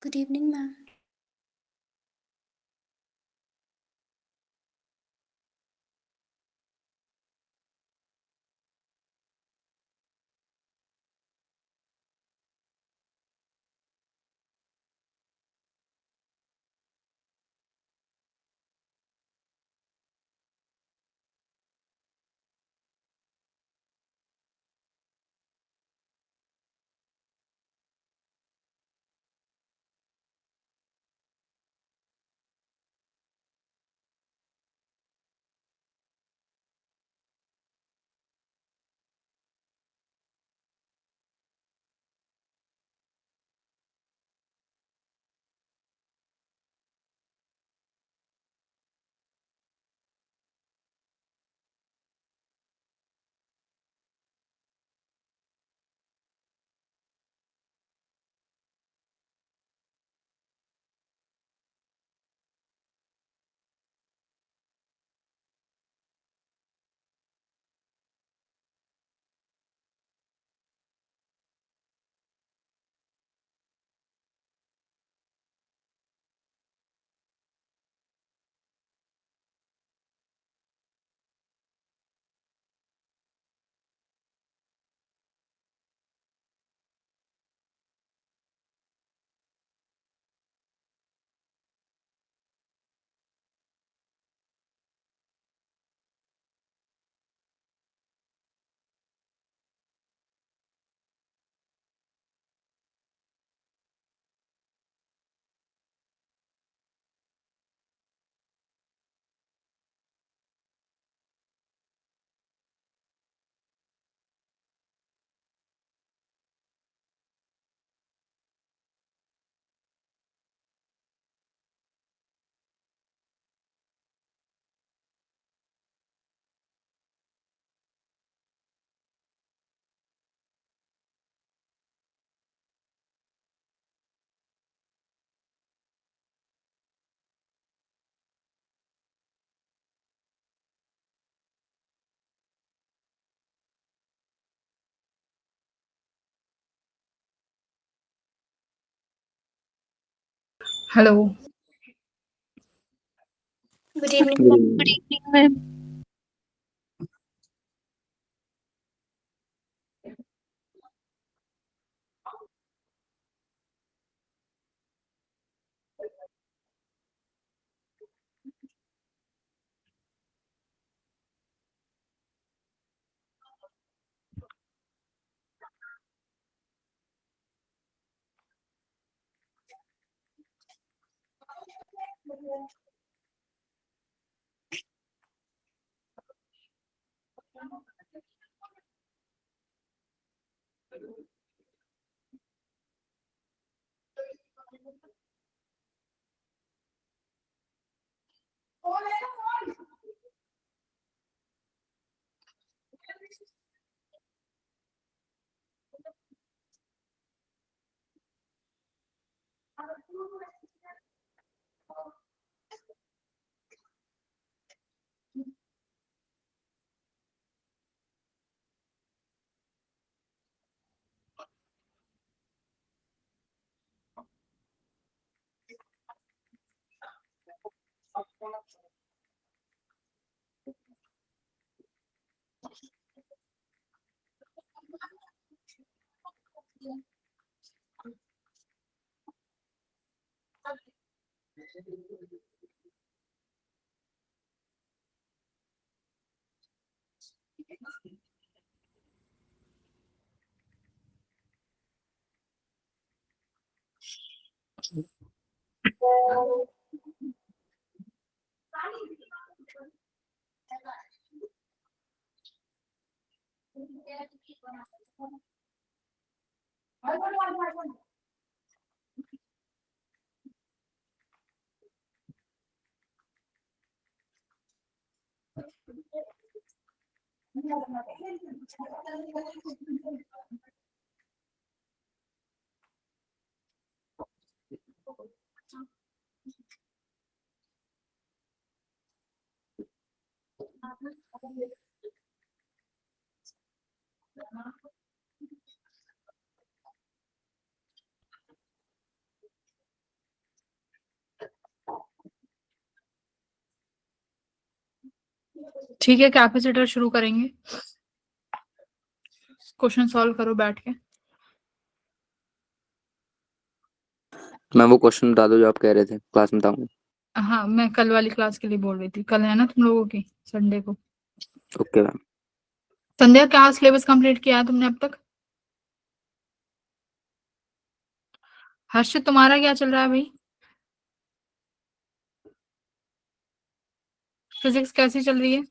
Good evening, ma'am. Hello. Good evening, Good ma'am. Good evening. evening, ma'am. ठीक है, capacitor शुरू करेंगे। Question solve करो बैठ के। मैं वो क्वेश्चन बता दो जो आप कह रहे थे, क्लास में बताऊंगा। हाँ, मैं कल वाली क्लास के लिए बोल रही थी। कल है ना तुम लोगों की, संडे को। Okay ma'am. संध्या, क्या सिलेबस कंप्लीट किया है तुमने अब तक? हर्षित, तुम्हारा क्या चल रहा है भाई? फिजिक्स कैसी चल रही है?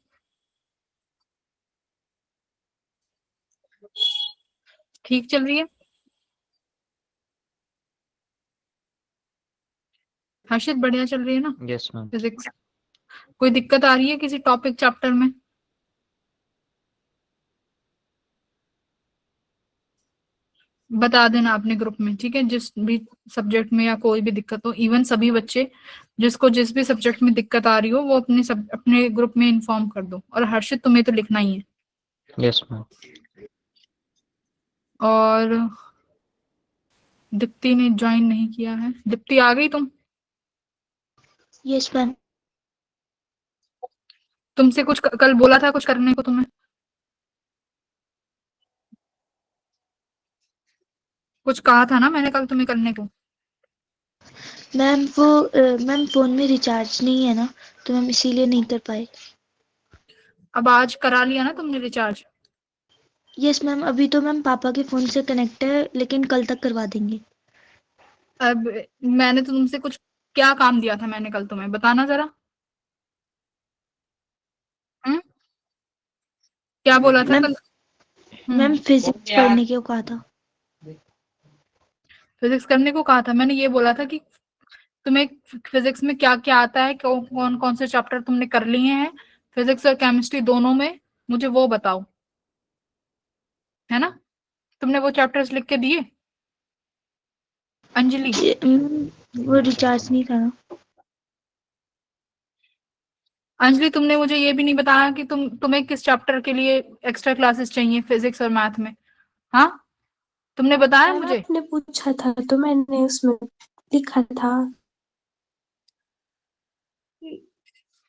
ठीक चल रही है? हर्षित, बढ़िया चल रही है ना यस मैम। फिजिक्स? कोई दिक्कत आ रही है किसी टॉपिक चैप्टर में? बता देना अपने ग्रुप में, ठीक है? जिस भी सब्जेक्ट में या कोई भी दिक्कत हो, इवन सभी बच्चे जिसको जिस भी सब्जेक्ट में दिक्कत आ रही हो, वो अपने ग्रुप में इन्फॉर्म कर दो। और हर्षित, तुम्हें तो लिखना ही है। Yes ma'am. और दीप्ति ने ज्वाइन नहीं किया है। दीप्ति, आ गई तुम? Yes ma'am. तुमसे कुछ कल बोला था कुछ करने को तुम्हें? कुछ कहा था ना मैंने कल तुम्हें करने को? मैम वो मैम फोन में रिचार्ज नहीं है ना, तो मैम इसीलिए नहीं कर पाए। अब आज करा लिया ना तुमने रिचार्ज? यस मैम, अभी तो मैम पापा के फोन से कनेक्ट है, लेकिन कल तक करवा देंगे। अब मैंने तो तुमसे कुछ क्या काम दिया था मैंने कल तुम्हें, बताना जरा। हम्म? क्या बोला था मैम कल? मैम फिजिक्स पढ़ने को कहा था। फिजिक्स करने को कहा था? मैंने ये बोला था कि तुम्हें फिजिक्स में क्या क्या आता है, कौन कौन से चैप्टर तुमने कर लिए हैं फिजिक्स और केमिस्ट्री दोनों में, मुझे वो बताओ, है ना? तुमने वो चैप्टर्स लिख के दिए अंजलि? वो रिचार्ज नहीं था ना। अंजलि, तुमने मुझे ये भी नहीं बताया कि तुम्हें किस चैप्टर के लिए एक्स्ट्रा क्लासेस चाहिए फिजिक्स और मैथ में। हाँ, तुमने बताया मैम मुझे? आपने पूछा था तो मैंने उसमें लिखा था।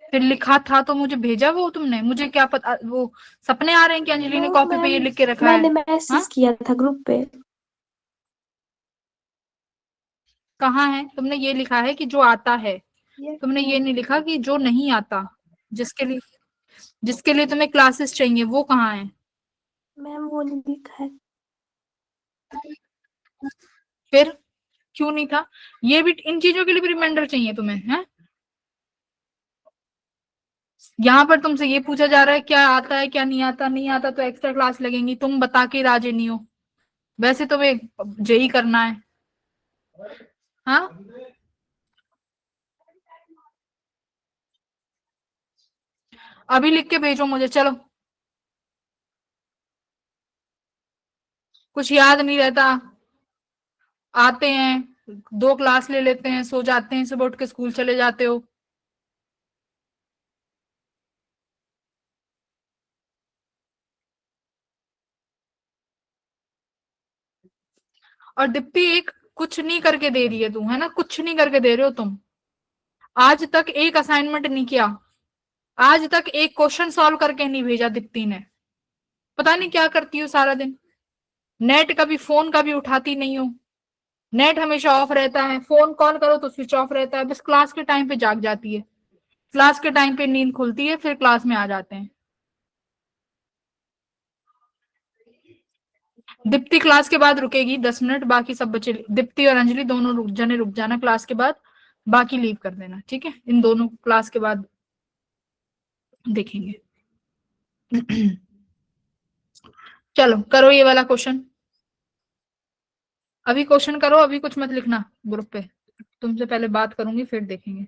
फिर लिखा था तो मुझे भेजा वो तुमने? मुझे क्या पता, वो सपने आ रहे हैं कि अंजलि ने नो कॉपी पे ये मैम, लिख के रखा है? मैंने हाँ, मैसेज किया था ग्रुप पे। कहाँ है? तुमने ये लिखा है कि जो आता है, यस तुमने ये मैम। नहीं लिखा कि जो नहीं आता, जिसके लिए तुम्हें क्लासेस चाहिए, वो कहाँ है? मैम वो नहीं लिखा है। फिर क्यों नहीं था? ये भी इन चीजों के लिए भी रिमाइंडर चाहिए तुम्हें, है? यहाँ पर तुमसे ये पूछा जा रहा है क्या आता है क्या नहीं आता, नहीं आता तो एक्स्ट्रा क्लास लगेंगी, तुम बता के राजी नहीं हो। वैसे तुम्हें जेई करना है। हाँ, अभी लिख के भेजो मुझे, चलो। कुछ याद नहीं रहता, आते हैं 2 क्लास ले लेते हैं, सो जाते हैं, सुबह उठ के स्कूल चले जाते हो। और दीप्ति, एक कुछ नहीं करके दे रही है तू, है ना? कुछ नहीं करके दे रहे हो तुम। आज तक एक असाइनमेंट नहीं किया, आज तक एक क्वेश्चन सॉल्व करके नहीं भेजा दीप्ति ने। पता नहीं क्या करती हो सारा दिन। नेट कभी फोन का भी उठाती नहीं हो, नेट हमेशा ऑफ रहता है, फोन कॉल करो तो स्विच ऑफ रहता है, बस क्लास के टाइम पे जाग जाती है, क्लास के टाइम पे नींद खुलती है, फिर क्लास में आ जाते हैं। दीप्ति क्लास के बाद रुकेगी 10 मिनट, बाकी सब बच्चे, दीप्ति और अंजलि दोनों रुक जाना क्लास के बाद, बाकी लीव कर देना, ठीक है? इन दोनों क्लास के बाद देखेंगे। चलो करो ये वाला क्वेश्चन, अभी क्वेश्चन करो, अभी कुछ मत लिखना ग्रुप पे, तुमसे पहले बात करूंगी फिर देखेंगे।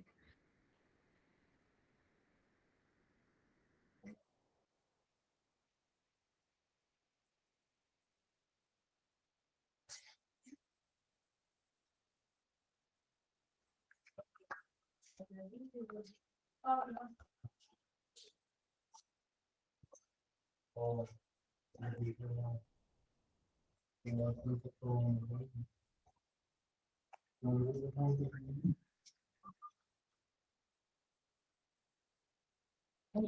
क्या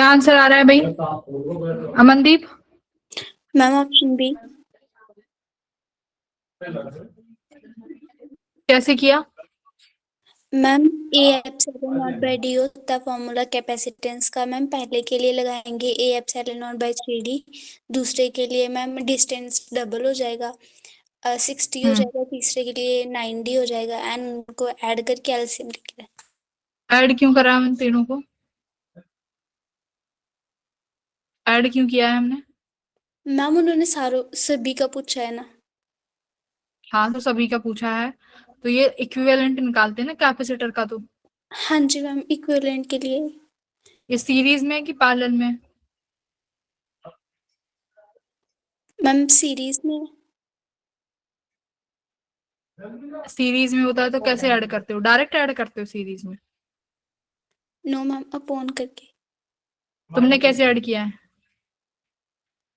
आंसर आ रहा है भाई? Amandeep, ma'am option B. कैसे किया? Ma'am A epsilon not by D होता है फॉर्मूला कैपेसिटेंस का। मैम पहले के लिए लगाएंगे ए एप्सिलॉन नॉट बाय 3D, दूसरे के लिए मैम डिस्टेंस डबल हो जाएगा, 60 हो जाएगा, तीसरे के लिए 90 हो जाएगा, एंड उनको ऐड करके एलसीएम निकला। ऐड क्यों करा हम तीनों को? ऐड क्यों किया है हमने? मैम उन्होंने सारों सभी का पूछा है ना। हाँ, तो सभी का पूछा है, तो ये इक्विवेलेंट निकालते हैं ना कैपेसिटर का। तो हाँ जी मैम, इक्विवेलेंट के लिए। ये सीरीज में है कि पैरेलल में? मैम सीरीज में। सीरीज में होता है तो कैसे ऐड करते हो? डायरेक्ट ऐड करते हो सीरीज में? नो मैम, अपॉन करके। तुमने कैसे ऐड किया है?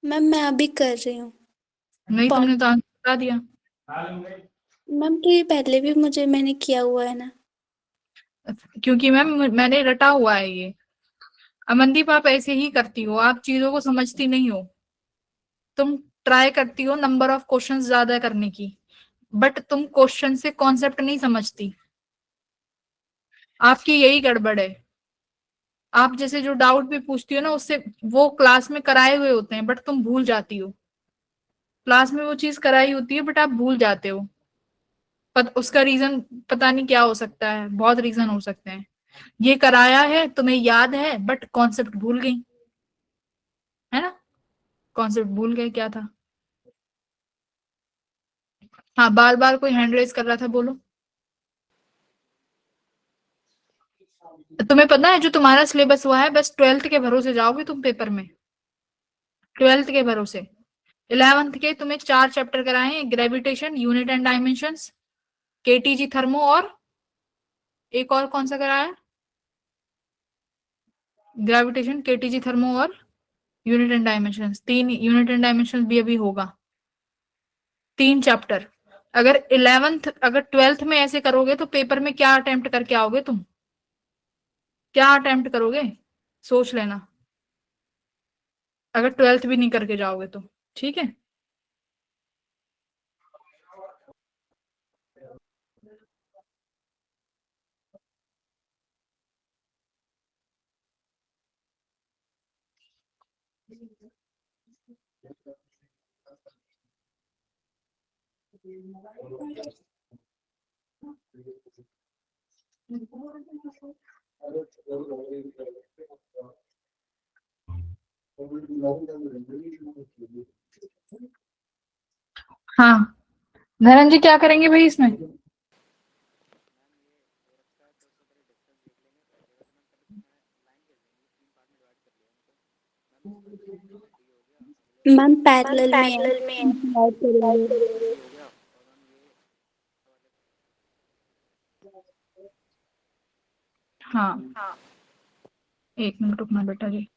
मैम मैं अभी कर रही हूँ। नहीं, तुमने तो आंसर बता दिया। मैम तो ये पहले भी मैंने किया हुआ है ना। क्योंकि मैम मैंने रटा हुआ है ये। अमनदीप, आप ऐसे ही करती हो, आप चीजों को समझती नहीं हो। तुम ट्राई करती हो नंबर ऑफ क्वेश्चंस ज्यादा करने की, बट तुम क्वेश्चन से कॉन्सेप्ट नहीं समझती। आपकी यही गड़बड़ है। आप जैसे जो डाउट भी पूछती हो ना, उससे वो क्लास में कराए हुए होते हैं, बट तुम भूल जाती हो। क्लास में वो चीज कराई होती है, बट आप भूल जाते हो। उसका रीजन पता नहीं क्या हो सकता है, बहुत रीजन हो सकते हैं। ये कराया है, तुम्हें याद है, बट कॉन्सेप्ट भूल गई, है ना? कॉन्सेप्ट भूल गए क्या था। हाँ, बार बार कोई हैंड रेज कर रहा था, बोलो। तुम्हें पता है जो तुम्हारा सिलेबस हुआ है, बस 12th के भरोसे जाओगे तुम पेपर में। 12th के भरोसे। 11th के तुम्हें 4 चैप्टर कराए हैं, gravitation, unit and dimensions, KTG thermo, और एक और कौन सा कराया है? ग्रेविटेशन, केटीजी थर्मो और unit and dimensions. 3 unit and dimensions भी अभी होगा। 3 चैप्टर। अगर 12th में ऐसे करोगे तो पेपर में क्या अटेम्प्ट करके आओगे तुम? क्या अटेम्प्ट करोगे? सोच लेना, अगर 12th भी नहीं करके जाओगे तो। ठीक है। हाँ, धनंजय क्या करेंगे भाई इसमें? मैम पैरेलल में है, ऐड करेंगे। हाँ, एक मिनट रुकना बेटा जी।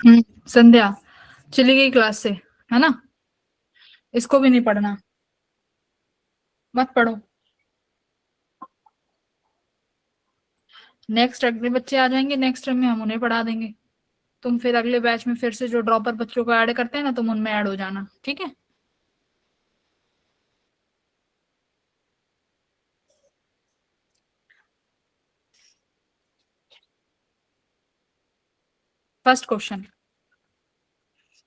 संध्या चली गई क्लास से, है ना? इसको भी नहीं पढ़ना, मत पढ़ो। नेक्स्ट अगले बच्चे आ जाएंगे, नेक्स्ट टर्म में हम उन्हें पढ़ा देंगे। तुम फिर अगले बैच में फिर से जो ड्रॉपर बच्चों को ऐड करते हैं ना, तुम उनमें ऐड हो जाना, ठीक है? फर्स्ट क्वेश्चन,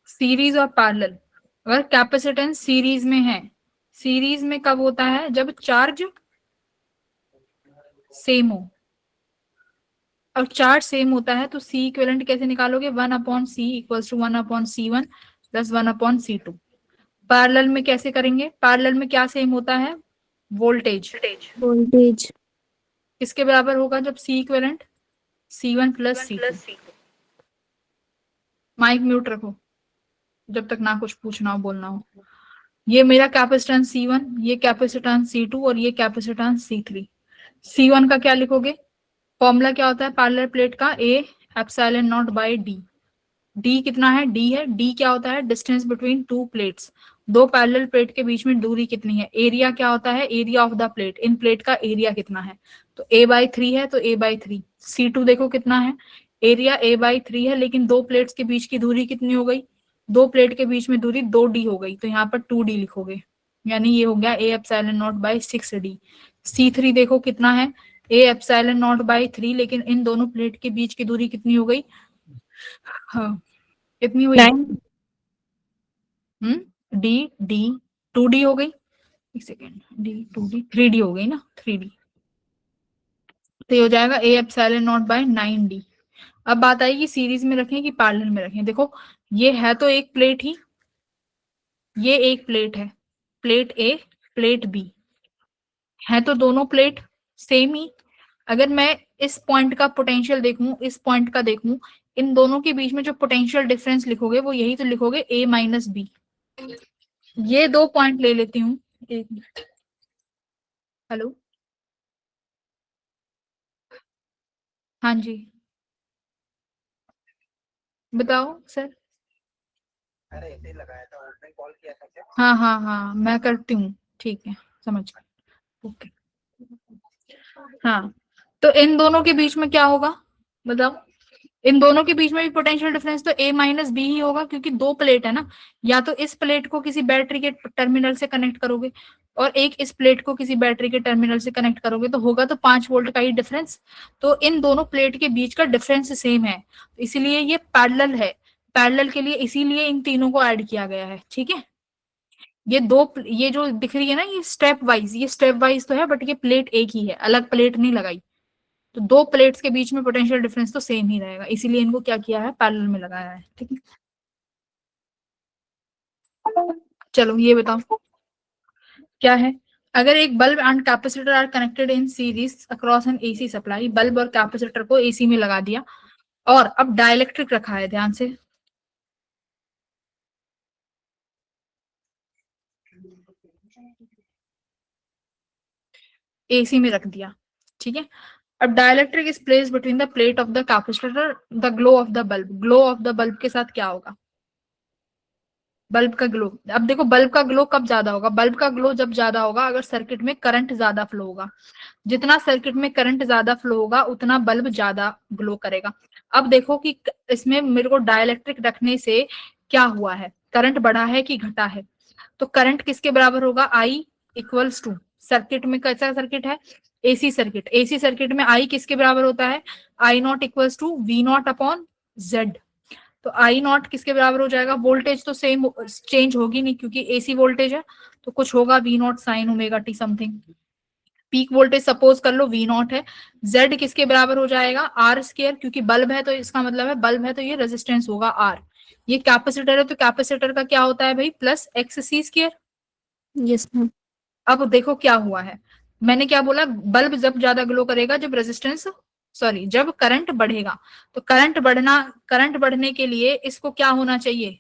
सीरीज और पैरेलल। अगर कैपेसिटेंस सीरीज में है, सीरीज में कब होता है? जब चार्ज सेम हो। और चार्ज सेम होता है तो सी इक्विवेलेंट कैसे निकालोगे? 1/c equals to 1/c1 plus 1/c2। Parallel में कैसे करेंगे? पैरेलल में क्या सेम होता है? वोल्टेज। वोल्टेज किसके बराबर होगा जब C equivalent? C1 plus C2। Mic mute रखो जब तक ना कुछ पूछना हो, बोलना हो। ये मेरा कैपेसिटेंस C1, ये कैपेसिटेंस C2 और ये कैपेसिटेंस C3। C1 का क्या लिखोगे? फॉर्मूला क्या होता है पैरेलल प्लेट का? A epsilon not by D। D कितना है? D है। D क्या होता है? Distance between two plates. दो पैरेलल प्लेट के बीच में दूरी कितनी है? एरिया क्या होता है? Area of the plate. In plate का एरिया कितना है? तो A/3 है, तो A/3। C2 देखो कितना है? एरिया A/3 है, लेकिन दो प्लेट्स के बीच की दूरी कितनी हो गई? दो प्लेट के बीच में दूरी 2D हो गई, तो यहाँ पर 2D लिखोगे, यानी ये हो गया A epsilon not bye 6D। C3 देखो कितना है? A एप्सिलॉन नॉट बाय 3, लेकिन इन दोनों प्लेट के बीच की दूरी कितनी हो गई? हाँ, कितनी हुई? डी डी 2D हो गई। एक सेकेंड, D 2D 3D हो गई ना, 3D। तो ये हो जाएगा A epsilon not bye 9D। अब बात आएगी सीरीज में रखें कि पैरेलल में रखें। देखो ये है तो एक प्लेट ही, ये एक प्लेट है, प्लेट A प्लेट B है, तो दोनों प्लेट सेम ही। अगर मैं इस पॉइंट का पोटेंशियल देखूं, इस पॉइंट का देखूं, इन दोनों के बीच में जो पोटेंशियल डिफरेंस लिखोगे वो यही तो लिखोगे, A माइनस बी। ये दो पॉइंट ले लेती हूँ, एक मिनट। हेलो, हाँ जी बताओ सर। अरे ऐसे ही लगाया था, उसने कॉल किया था क्या? हाँ हाँ हाँ, मैं करती हूँ, ठीक है, समझ गई, ओके। हाँ, तो इन दोनों के बीच में क्या होगा बताओ? इन दोनों के बीच में भी पोटेंशियल डिफरेंस तो A माइनस बी ही होगा, क्योंकि दो प्लेट है ना। या तो इस प्लेट को किसी बैटरी के टर्मिनल से कनेक्ट करोगे और एक इस प्लेट को किसी बैटरी के टर्मिनल से कनेक्ट करोगे, तो होगा तो 5 वोल्ट का ही डिफरेंस। तो इन दोनों प्लेट के बीच का डिफरेंस सेम है, तो इसीलिए ये पैरेलल है। पैरेलल के लिए इसीलिए इन तीनों को ऐड किया गया है, ठीक है? ये जो दिख रही है ना, ये स्टेप वाइज, ये स्टेप वाइज तो है, बट ये प्लेट एक ही है, अलग प्लेट नहीं लगाई। तो दो प्लेट्स के बीच में पोटेंशियल डिफरेंस तो सेम ही रहेगा, इसीलिए इनको क्या किया है? पैरेलल में लगाया है, ठीक है? चलो ये बताओ क्या है? अगर एक bulb and capacitor are connected in series across an AC supply, bulb और कैपेसिटर को एसी में लगा दिया और अब डाइलेक्ट्रिक रखा है, ध्यान से। एसी में रख दिया, ठीक है? अब dielectric is placed between the plate of the capacitor, the glow of the bulb. Glow of the bulb के साथ क्या होगा? बल्ब का ग्लो। अब देखो बल्ब का ग्लो कब ज्यादा होगा? बल्ब का ग्लो जब ज्यादा होगा अगर सर्किट में करंट ज्यादा फ्लो होगा। जितना सर्किट में करंट ज्यादा फ्लो होगा उतना बल्ब ज्यादा ग्लो करेगा। अब देखो कि इसमें मेरे को डाइलेक्ट्रिक रखने से क्या हुआ है, करंट बढ़ा है कि घटा है? तो करंट किसके बराबर होगा? I इक्वल्स टू, सर्किट में कैसा सर्किट है? AC circuit. एसी सर्किट में I किसके बराबर होता है? I not equals to V not upon Z। तो I नॉट किसके बराबर हो जाएगा? वोल्टेज तो सेम चेंज होगी नहीं, क्योंकि एसी वोल्टेज है, तो कुछ होगा V not sine omega T something. Peak voltage suppose कर लो V नॉट है। Z किसके बराबर हो जाएगा? R स्क्वायर, क्योंकि बल्ब है तो इसका मतलब है बल्ब है तो ये रेजिस्टेंस होगा R। ये कैपेसिटर है तो कैपेसिटर का क्या होता है भाई? Plus XC square. Yes ma'am. अब देखो क्या हुआ है, मैंने क्या बोला? बल्ब जब ज्यादा ग्लो करेगा जब रेजिस्टेंस, सॉरी, जब करंट बढ़ेगा। तो करंट बढ़ने के लिए इसको क्या होना चाहिए?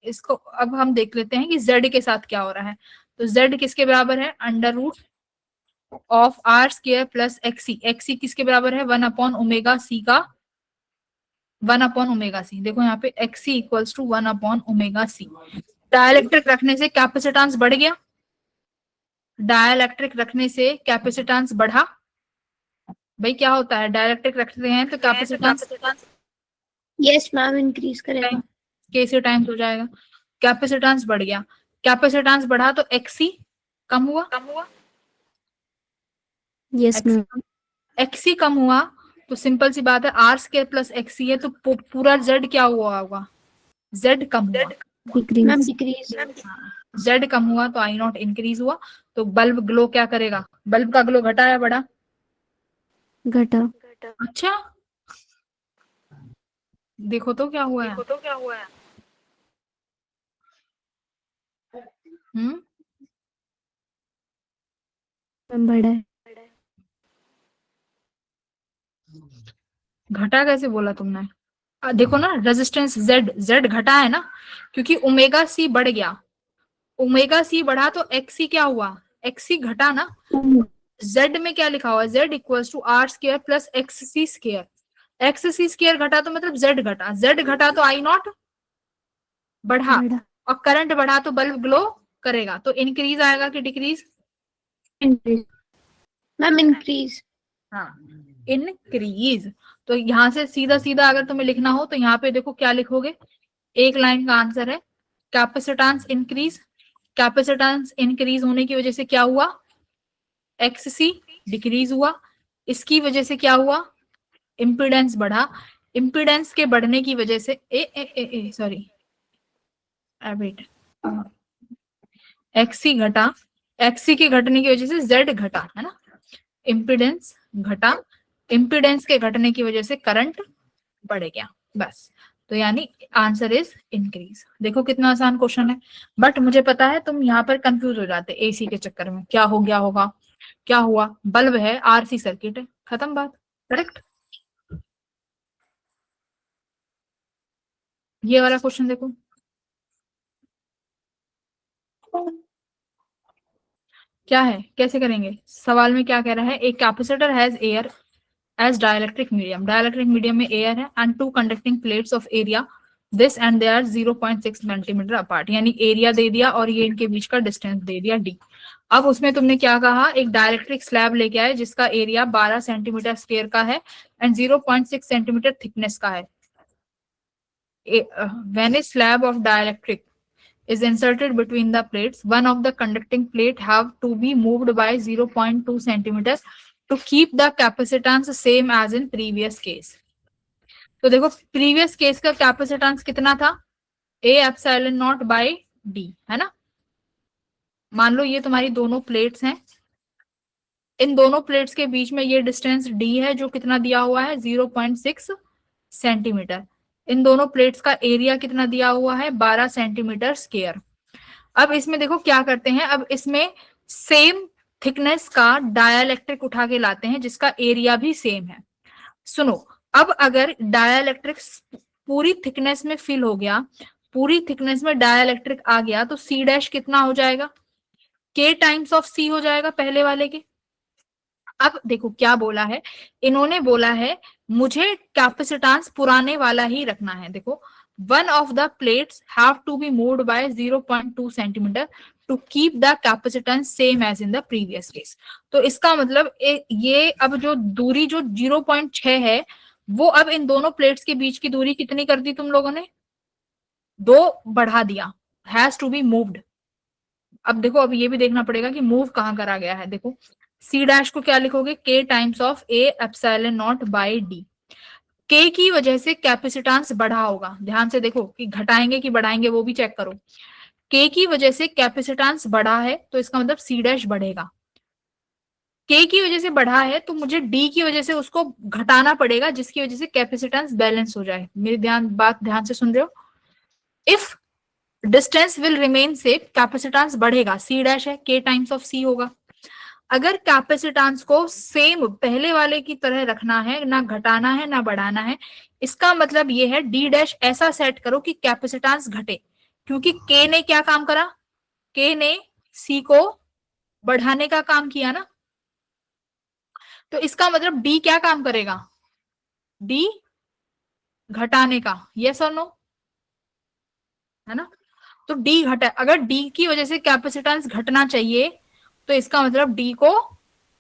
इसको अब हम देख लेते हैं कि Z के साथ क्या हो रहा है। तो Z किसके बराबर है? Under root of R square plus XC। XC किसके बराबर है? 1/ओमेगा C का वन अपॉन ओमेगा सी। देखो यहाँ पे X C equals to one upon omega C. Dielectric रखने से कैपेसिटेंस बढ़ गया, डाइलेक्ट्रिक रखने से कैपेसिटेंस बढ़ा। भाई क्या होता है, डाइलेक्ट्रिक रखते हैं तो कैपेसिटेंस यस मैम, इंक्रीज करेगा। कैसे टाइम्स हो जाएगा, कैपेसिटेंस बढ़ गया, कैपेसिटेंस बढ़ा तो एक्सी कम हुआ, यस मैम। एक्सी कम हुआ तो सिंपल सी बात है आर स्क्वायर प्लस एक्सी है तो पूरा जेड क्या हुआ होगा, जेड कम हुआ। Ma'am decrease. जेड कम हुआ तो आई नॉट इंक्रीज हुआ। तो बल्ब ग्लो क्या करेगा, बल्ब का ग्लो घटा या बढ़ा, घटा। अच्छा देखो तो क्या हुआ है, हम्म मैम बढ़ा है। घटा कैसे बोला तुमने, देखो ना रेजिस्टेंस जेड, जेड घटा है ना, क्योंकि ओमेगा सी बढ़ गया, ओमेगा सी बढ़ा तो एक्सी क्या हुआ, एक्सी घटा ना। जेड में क्या लिखा हुआ है, Z equals to R square plus X C square, X C square घटा तो मतलब जेड घटा, जेड घटा तो आई नॉट बढ़ा, बढ़ा। और करंट बढ़ा तो बल्ब ग्लो करेगा। तो इंक्रीज आएगा कि डिक्रीज, इंक्रीज। Ma'am increase. हाँ इंक्रीज। तो यहां से सीधा सीधा अगर तुम्हें लिखना हो तो यहाँ पे देखो क्या लिखोगे, एक लाइन का आंसर है कैपेसिटेंस इंक्रीज, कैपेसिटेंस इंक्रीज होने की वजह से क्या हुआ, एक्ससी डिक्रीज हुआ, इसकी वजह से क्या हुआ, इम्पीडेंस बढ़ा, इम्पीडेंस के बढ़ने की वजह से ए सॉरी वेट, एक्सी घटा, एक्सी के घटने की वजह से जेड घटा है ना, इम्पीडेंस घटा, इम्पीडेंस के घटने की वजह से करंट बढ़ गया, बस। तो यानी आंसर इज इंक्रीज। देखो कितना आसान क्वेश्चन है, बट मुझे पता है तुम यहाँ पर कंफ्यूज हो जाते एसी के चक्कर में, क्या हो गया होगा, क्या हुआ, बल्ब है आरसी सर्किट है, खत्म बात, करेक्ट। ये वाला क्वेश्चन देखो, क्या है, कैसे करेंगे, सवाल में क्या कह रहा है, एक capacitor has air as dielectric medium, dielectric medium में एयर है and two conducting plates of area this and they are 0.6 centimetre apart, यानी एरिया दे दिया और ये इनके बीच का डिस्टेंस दे दिया डी। अब उसमें तुमने क्या कहा, एक डाइलेक्ट्रिक स्लैब लेके आए जिसका एरिया 12 सेंटीमीटर स्क्वायर का है एंड 0.6 सेंटीमीटर थिकनेस का है। When a slab of dielectric is inserted between the plates, one of the conducting plate have to be moved by 0.2 centimeters to keep the capacitance same as in previous case. तो देखो previous case का capacitance कितना था, A epsilon not by D है ना। मान लो ये तुम्हारी दोनों प्लेट्स हैं, इन दोनों प्लेट्स के बीच में ये डिस्टेंस डी है जो कितना दिया हुआ है 0.6 सेंटीमीटर, इन दोनों प्लेट्स का एरिया कितना दिया हुआ है 12 सेंटीमीटर स्क्वायर। अब इसमें देखो क्या करते हैं, अब इसमें सेम थिकनेस का डाइलेक्ट्रिक उठा के लाते हैं जिसका एरिया भी सेम है। सुनो, अब अगर डाइलेक्ट्रिक पूरी थिकनेस में फिल हो गया, पूरी थिकनेस में डाइलेक्ट्रिक आ गया तो सी डैश कितना हो जाएगा, के टाइम्स ऑफ सी हो जाएगा पहले वाले के। अब देखो क्या बोला है, इन्होंने बोला है मुझे कैपेसिटेंस पुराने वाला ही रखना है। देखो one of the plates have to be moved by 0.2 centimeter to keep the capacitance same as in the previous case। तो इसका मतलब ये अब जो दूरी जो 0.6 है वो अब इन दोनों प्लेट्स के बीच की दूरी कितनी कर दी तुम लोगों ने, 2 बढ़ा दिया, हैज टू बी मूव्ड। अब देखो अब ये भी देखना पड़ेगा कि मूव कहाँ करा गया है। देखो सी डैश को क्या लिखोगे, K times of A epsilon not by D, K की वजह से कैपेसिटेंस बढ़ा होगा, ध्यान से देखो कि घटाएंगे कि बढ़ाएंगे वो भी चेक करो। के की वजह से कैपेसिटेंस बढ़ा है तो इसका मतलब सी डैश बढ़ेगा, के की वजह से बढ़ा है तो मुझे डी की वजह से उसको घटाना पड़ेगा जिसकी वजह से कैपेसिटेंस बैलेंस हो जाए। मेरी बात ध्यान से सुन रहे हो, if distance will remain same capacitance बढ़ेगा, सी डैश है के टाइम्स ऑफ सी होगा। अगर कैपेसिटेंस को सेम पहले वाले की तरह रखना है, ना घटाना है ना बढ़ाना है, इसका मतलब ये है डी डैश ऐसा सेट करो कि कैपेसिटेंस घटे, क्योंकि के ने क्या काम करा, के ने सी को बढ़ाने का काम किया ना, तो इसका मतलब डी क्या काम करेगा, डी घटाने का, यस और नो, है ना। तो डी घटा, अगर डी की वजह से कैपेसिटेंस घटना चाहिए तो इसका मतलब डी को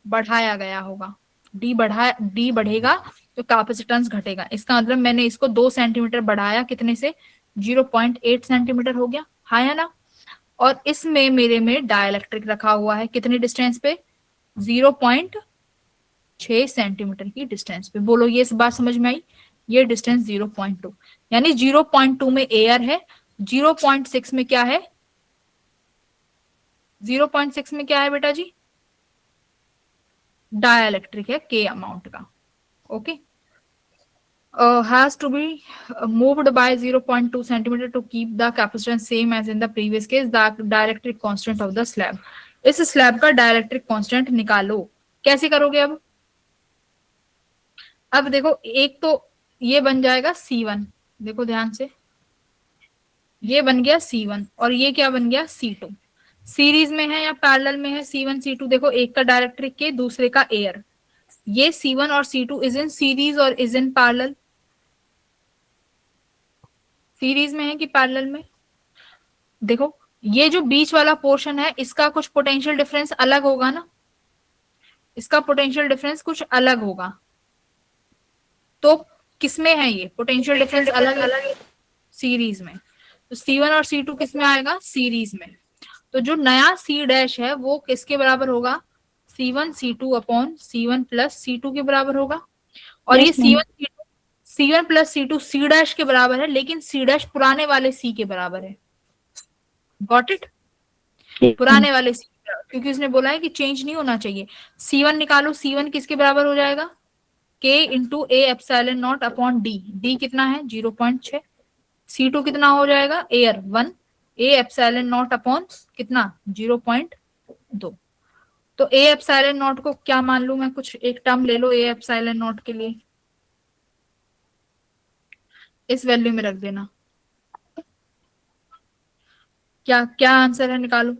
बढ़ाया गया होगा। डी बढ़ेगा तो कैपेसिटेंस घटेगा। इसका मतलब मैंने इसको 2 सेंटीमीटर बढ़ाया, कितने से, 0.8 सेंटीमीटर हो गया, हाँ या ना। और इसमें मेरे में डाइलेक्ट्रिक रखा हुआ है, कितनी डिस्टेंस पे, 0.6 सेंटीमीटर की डिस्टेंस पे। बोलो ये इस बात समझ में आई। ये डिस्टेंस 0.2, यानी 0.2 में एयर है, 0.6 में क्या है, 0.6 में क्या है बेटा जी, डाइलेक्ट्रिक है, के अमाउंट का। Okay, has to be moved by 0.2 centimeter to keep the capacitance same as in the previous case, the dielectric constant of the slab। इस स्लैब का डायरेक्ट्रिक कांस्टेंट निकालो। कैसे करोगे अब देखो, एक तो ये बन जाएगा C1, देखो ध्यान से, ये बन गया C1 और ये क्या बन गया C2। सीरीज में है या पैरेलल में है C1 C2, देखो एक का डायरेक्ट्रिक के, दूसरे का एयर। ये C1 और C2 इज इन सीरीज और इज इन पैरेलल, सीरीज में है कि पैरेलल में। देखो ये जो बीच वाला पोर्शन है इसका कुछ पोटेंशियल डिफरेंस अलग होगा ना, इसका पोटेंशियल डिफरेंस कुछ अलग होगा। तो किसमें है ये पोटेंशियल डिफरेंस अलग अलग, सीरीज में। तो C1 और C2 किस में आएगा, सीरीज में। तो जो नया C डैश है वो किसके बराबर होगा, C1 C2 upon C1 plus C2 के बराबर होगा। और ये Yes, ma'am. C1 plus C2 C dash के बराबर है, लेकिन C डैश पुराने वाले C के बराबर है। गॉट इट, पुराने वाले C, क्योंकि उसने बोला है कि चेंज नहीं होना चाहिए। C1 निकालो, C1 किसके बराबर हो जाएगा, K into A epsilon not upon D, D कितना है 0.6, C2 कितना हो जाएगा air 1, A epsilon not upon कितना 0.2। तो ए एप्सिलॉन नॉट को क्या मान लू मैं, कुछ एक टर्म ले लो ए एप्सिलॉन नॉट के लिए, इस वैल्यू में रख देना। क्या क्या आंसर है, निकालो।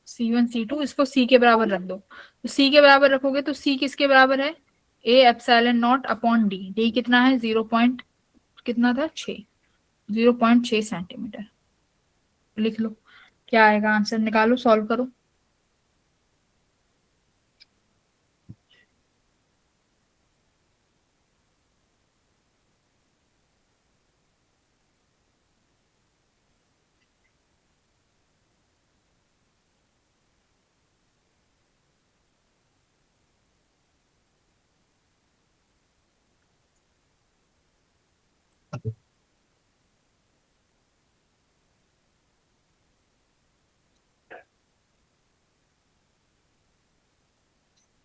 C1 C2 इसको C के बराबर रख दो, तो C के बराबर रखोगे तो C किसके बराबर है, ए epsilon not upon D, D कितना है 0 पॉइंट कितना था 6, 0.6 सेंटीमीटर। लिख लो क्या आएगा आंसर, निकालो सॉल्व करो।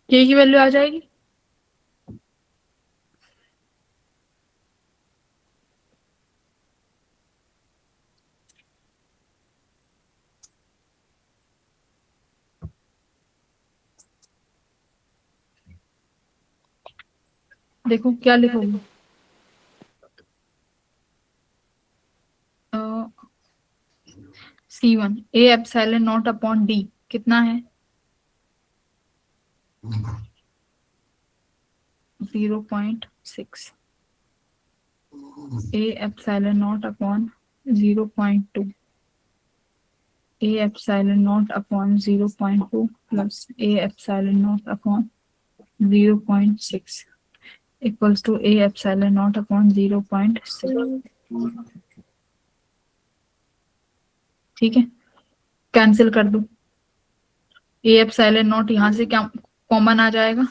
के की वैल्यू आ जाएगी, देखो क्या लिखोगे, C1 A epsilon not upon D कितना है 0.6, A epsilon not upon 0.2, A epsilon not upon 0.2 plus A epsilon not upon 0.6 equals to A epsilon not upon 0.6। ठीक है, कैंसिल कर दो, ए एप्सिलॉन नॉट यहाँ से क्या कॉमन आ जाएगा,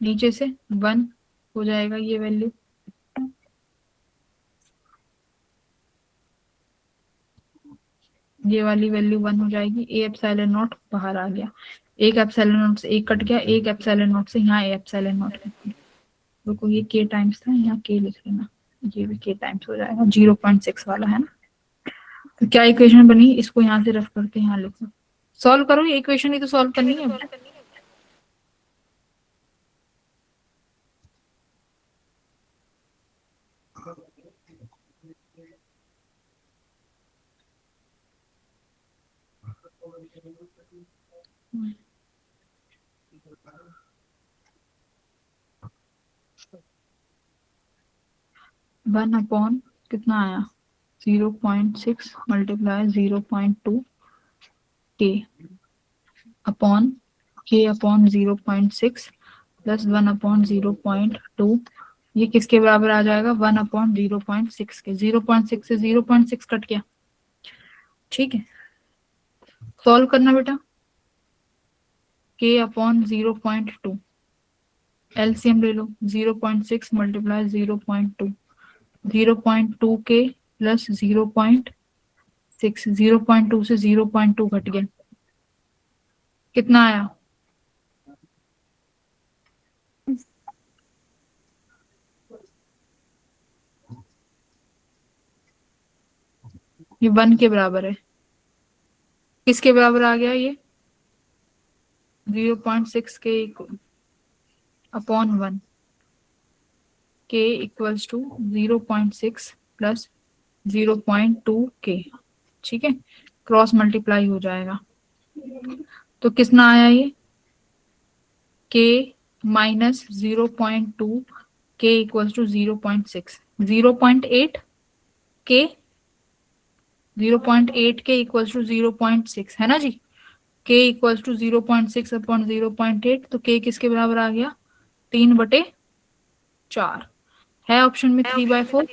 नीचे से 1 हो जाएगा ये वैल्यू, ये वाली वैल्यू 1 हो जाएगी, ए एप्सिलॉन नॉट बाहर आ गया, एक एप्सिलॉन नॉट से एक कट गया, एक एप्सिलॉन नॉट से यहाँ एप्सिलॉन नॉट लिख दिया। रुको ये के टाइम्स था, यहाँ के लिख लेना, ये भी के टाइम्स हो जाएगा, 0.6 वाला है ना। तो क्या इक्वेशन बनी, इसको यहाँ से रफ करके यहाँ लिखो, सॉल्व करो, ये इक्वेशन ही तो सॉल्व करनी है। 1 अपॉन कितना आया 0.6 मल्टीप्लाई 0.2 के अपॉन के अपॉन 0.6 प्लस 1 अपॉन 0.2 ये किसके बराबर आ जाएगा 1 अपॉन 0.6 के 0.6 से 0.6 कट गया। ठीक है, सॉल्व करना बेटा। के अपॉन 0.2 एलसीएम ले लो 0.6 मल्टीप्लाई 0.2 0.2 के प्लस 0.6 0.2 से 0.2 घट गया कितना आया ये 1 के बराबर है। किसके बराबर आ गया ये 0.6 के अपॉन 1 के इक्वल्स टू 0.6 प्लस 0.2 के। ठीक है, क्रॉस मल्टीप्लाई हो जाएगा तो कितना आया ये के माइनस 0.2 के इक्वल्स टू 0.6 0.8 के 0.8 के इक्वल्स टू 0.6 है ना जी। के इक्वल्स टू 0.6 अपॉन 0.8 तो के किसके बराबर आ गया 3/4 है ऑप्शन में 3/4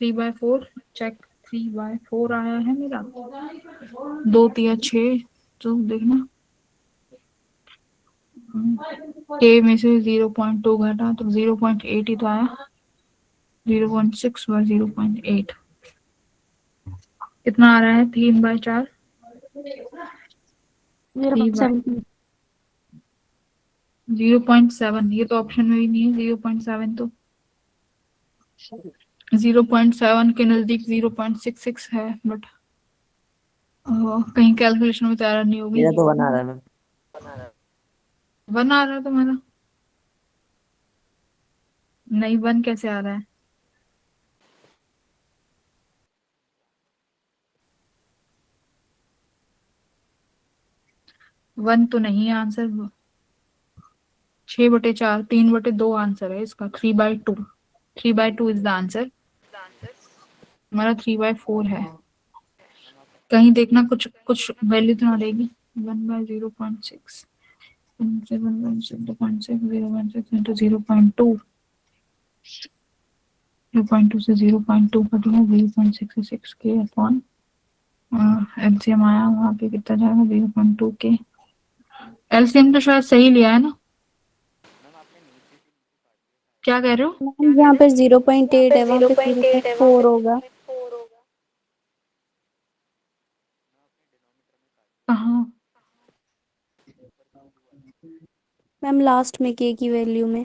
3/4 चेक 3/4 आया है मेरा 2 3 6 तो देखना के में से 0.2 घटा तो 0.8 ही तो आया 0.6 व 0.8 कितना आ रहा है 3/4 0.7 ये तो ऑप्शन में भी नहीं है 0.7 तो 0.7 के नजदीक 0.66 है बट कहीं कैलकुलेशन में तैयार नहीं होगी। मेरा तो 1 आ रहा है मैम 1 आ रहा है तुम्हारा नहीं 1 कैसे आ रहा है 1 तो नहीं है आंसर 6/4 3/2 आंसर है इसका 3/2 3/2 इज द आंसर हमारा 3/4 है। कहीं देखना कुछ कुछ वैल्यू तो ना देगी 1/0.6 0.2 0.2 से 0.2 कटेगा 0.66 के अपॉन एलसीएम आया वहां पे कितना जाएगा 0.2 के एलसीएम तो शायद सही लिया है ना क्या कह रहे हो मैम यहाँ पे 0.8 है, वहाँ पे 0.4 होगा। कहाँ मैम लास्ट में के की वैल्यू में।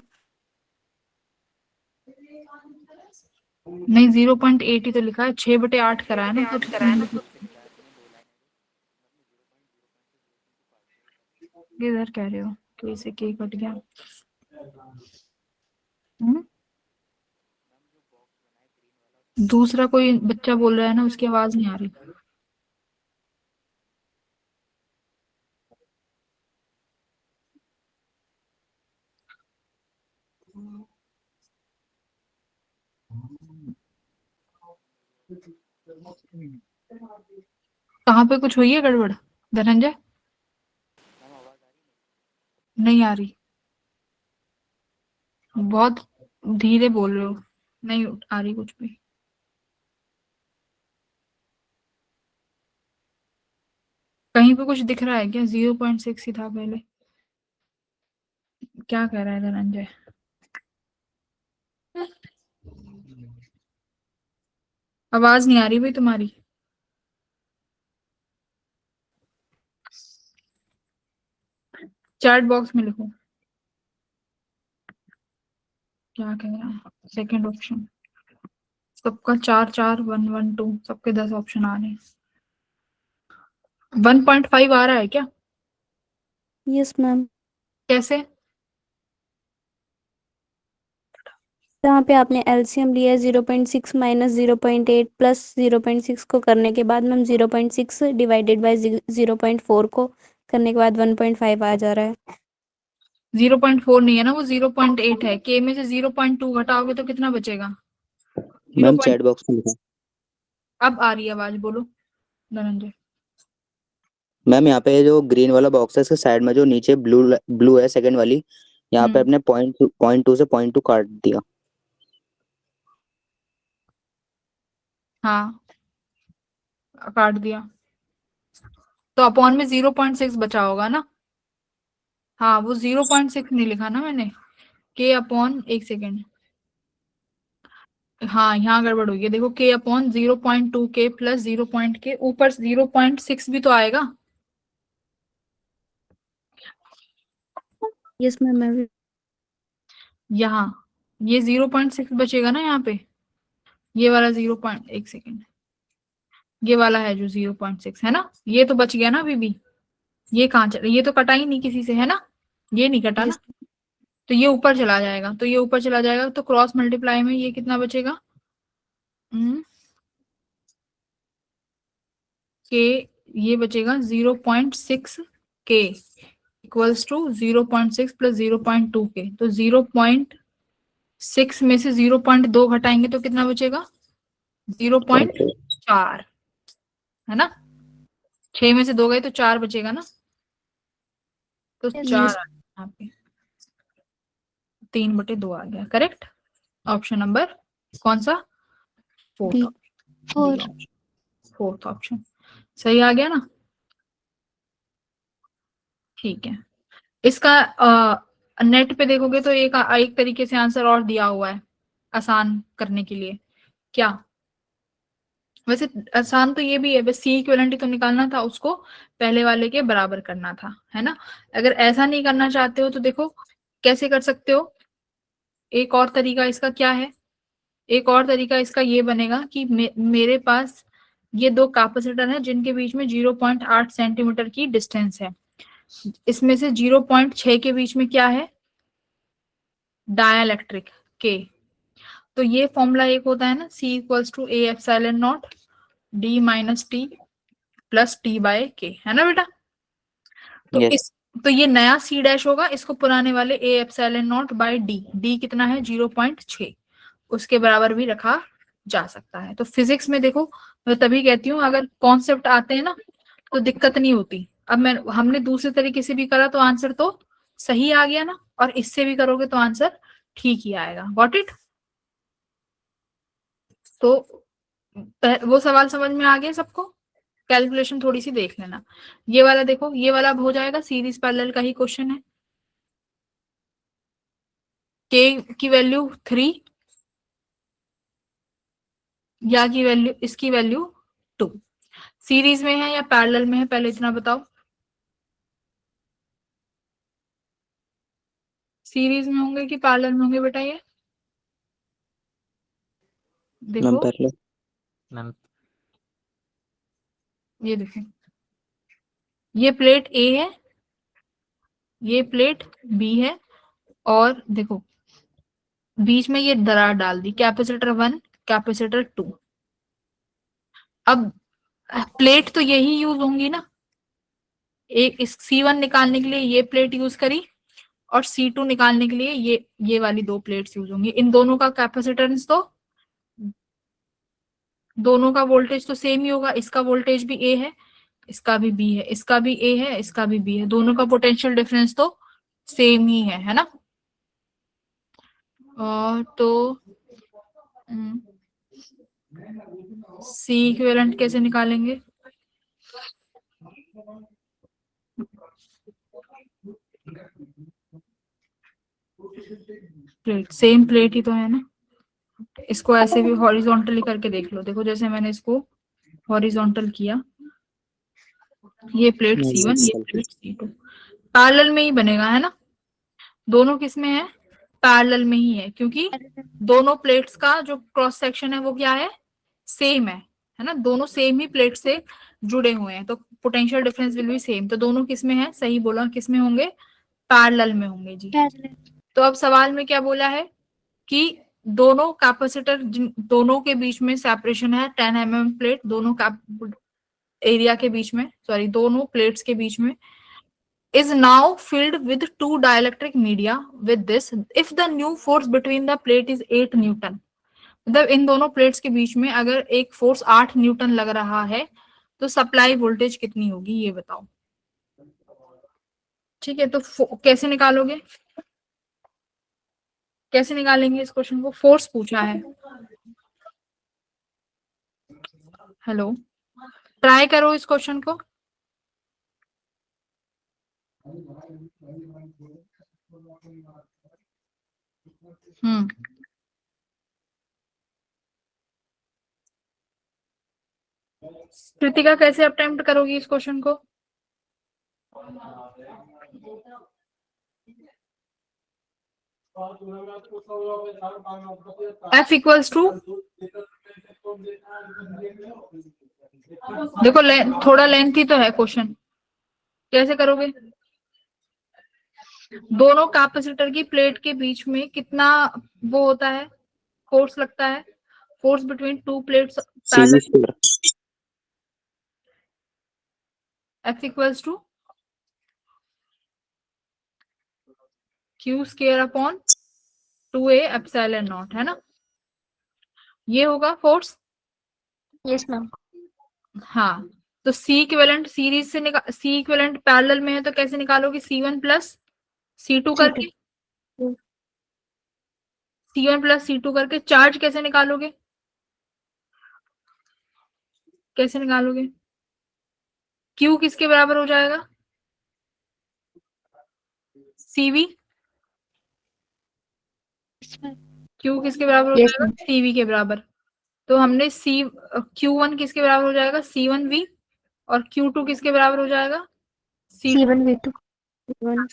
नहीं 0.8 ही तो लिखा है 6/8 करा है ना इधर कह रहे हो कि इसे के कट गया दूसरा कोई बच्चा बोल रहा है ना उसकी आवाज नहीं आ रही कहाँ पे कुछ हुई है गड़बड़ धनंजय नहीं आ रही बहुत धीरे बोल रहे हो नहीं आ रही कुछ भी कहीं पे कुछ दिख रहा है क्या 0.6 ही था पहले क्या कह रहा है धनंजय आवाज नहीं आ रही भाई तुम्हारी चैट बॉक्स में लिखो क्या कह रहा है सेकंड ऑप्शन सबका 4 4 1 1 2 सबके 10 ऑप्शन आ रहे हैं 1.5 आ रहा है क्या यस मैम, कैसे यहाँ पे आपने एलसीएम लिया है 0.6 माइनस 0.8 प्लस 0.6 को करने के बाद मैम 0.6 डिवाइडेड बाय 0.4 को करने के बाद 1.5 आ जा रहा है। 0.4 नहीं है ना, वो 0.8 है। K में से 0.2 घटाओगे तो कितना बचेगा? मैम 0. चैट बॉक्स में लिखा। अब आ रही है आवाज, बोलो धनंजय। मैम यहाँ पे जो ग्रीन वाला बॉक्स है इसके साइड में जो नीचे ब्लू ब्लू है सेकंड वाली, यहाँ पे अपने .2 से .2 काट दिया। हाँ काट दिया, तो अपॉन में 0.6 बचा होगा ना। हाँ वो 0.6 नहीं लिखा ना मैंने, K अपॉन, एक सेकेंड, हाँ यहाँ गड़बड़ हुई है। देखो K upon 0.2 K plus 0.K, ऊपर 0.6 भी तो आएगा। यस मैम, मैं भी। यहाँ ये 0.6 बचेगा ना यहाँ पे, ये वाला 1 सेकेंड, ये वाला है जो 0.6 है ना, ये तो बच गया ना अभी भी। ये कहाँ चला, ये तो कटा ही नहीं किसी से है ना, ये नहीं कटा ना, यस तो ये ऊपर चला जाएगा, तो ये ऊपर चला जाएगा, तो क्रॉस मल्टीप्लाई में ये कितना बचेगा? के, ये बचेगा 0.6 K equals to 0.6 plus 0.2 K, तो 0.6 में से 0.2 घटाएंगे तो कितना बचेगा? 0.4 है ना, 6 में से 2 गए तो 4 बचेगा ना, तो 4 आ गया यहाँ पे, 3/2 आ गया। करेक्ट ऑप्शन नंबर कौन सा? डी। फोर्थ ऑप्शन सही आ गया ना। ठीक है, इसका नेट पे देखोगे तो एक तरीके से आंसर और दिया हुआ है आसान करने के लिए। क्या? वैसे आसान तो ये भी है, बस सी इक्विवेलेंट तो निकालना था, उसको पहले वाले के बराबर करना था, है ना। अगर ऐसा नहीं करना चाहते हो तो देखो कैसे कर सकते हो। एक और तरीका इसका क्या है, एक और तरीका इसका ये बनेगा कि मेरे पास ये दो कैपेसिटर हैं जिनके बीच में 0.8 सेंटीमीटर की डिस्टेंस है। इसमें से 0.6 के बीच में क्या है? डाइलेक्ट्रिक के। तो ये फॉर्मूला एक होता है ना, C equals to A epsilon not D minus T plus T by K, है ना बेटा। तो Yes. तो ये नया C डैश होगा, इसको पुराने वाले A epsilon not by D कितना है? 0.6, उसके बराबर भी रखा जा सकता है। तो फिजिक्स में देखो, मैं तभी कहती हूँ अगर कॉन्सेप्ट आते हैं ना तो दिक्कत नहीं होती। अब हमने दूसरे तरीके से भी करा तो आंसर तो सही आ गया ना, और इससे भी करोगे तो आंसर ठीक ही आएगा। Got it? तो वो सवाल समझ में आ गया सबको? कैलकुलेशन थोड़ी सी देख लेना। ये वाला देखो, ये वाला हो जाएगा, सीरीज पैरेलल का ही क्वेश्चन है। K की वैल्यू 3 या की वैल्यू, इसकी वैल्यू 2। सीरीज में है या पैरेलल में है, पहले इतना बताओ। सीरीज में होंगे कि पैरेलल में होंगे बेटा? ये मैम देखो, पहले मैम ये देखो, ये प्लेट A है, ये प्लेट B है, और देखो बीच में ये दरार डाल दी, कैपेसिटर 1 कैपेसिटर 2। अब प्लेट तो यही यूज होंगी ना, एक इस C1 निकालने के लिए ये प्लेट यूज करी, और C2 निकालने के लिए ये वाली दो प्लेट्स यूज होंगी। इन दोनों का कैपेसिटेंस तो, दोनों का वोल्टेज तो सेम ही होगा। इसका वोल्टेज भी A है, इसका भी B है, इसका भी A है, इसका भी B है, दोनों का पोटेंशियल डिफरेंस तो सेम ही है ना। और तो C इक्विवेलेंट कैसे निकालेंगे? प्लेट सेम प्लेट ही तो है ना, इसको ऐसे भी हॉरिजॉन्टली करके देख लो। देखो जैसे मैंने इसको हॉरिजॉन्टल किया, ये प्लेट C1, ये प्लेट C2, पैरेलल में ही बनेगा है ना। दोनों किस में है? पैरेलल में ही है, क्योंकि दोनों प्लेट्स का जो क्रॉस सेक्शन है वो क्या है? सेम है ना, दोनों सेम ही प्लेट से जुड़े हुए हैं, तो potential difference will be same. तो दोनों किस में है? सही बोला, किस में होंगे? पैरेलल में होंगे जी। तो अब सवाल में क्या बोला है कि दोनों कैपेसिटर, दोनों के बीच में सेपरेशन है 10 mm प्लेट, दोनों एरिया के बीच में, सॉरी दोनों प्लेट्स के बीच में is now filled with two dielectric media with this if the new force between the plate is 8 Newton. मतलब इन दोनों प्लेट्स के बीच में अगर एक फोर्स 8 न्यूटन लग रहा है तो सप्लाई वोल्टेज कितनी होगी ये बताओ। ठीक है, तो कैसे निकालोगे, कैसे निकालेंगे इस क्वेश्चन को? फोर्स पूछा है। हेलो, ट्राई करो इस क्वेश्चन को। कृतिका कैसे अटेम्प्ट करोगी इस क्वेश्चन को? F इक्वल्स टू, देखो थोड़ा लेंथी तो है क्वेश्चन, कैसे करोगे? दोनों कैपेसिटर की प्लेट के बीच में कितना वो होता है, फोर्स लगता है, force between two plates parallel. F equals to Q square upon 2A epsilon not, है ना? ये होगा फोर्स। Yes ma'am. हाँ, तो C इक्विवेलेंट सीरीज से C इक्विवेलेंट पैरेलल में है तो कैसे निकालोगे? C1 प्लस C2 करके, C1 प्लस C2 करके। चार्ज कैसे निकालोगे, कैसे निकालोगे? Q किसके बराबर हो जाएगा? CV। Q किसके बराबर हो Yes, जाएगा? CV के बराबर। तो हमने Q1 किसके बराबर हो जाएगा? C1V। और Q2 किसके बराबर हो जाएगा? C1V2।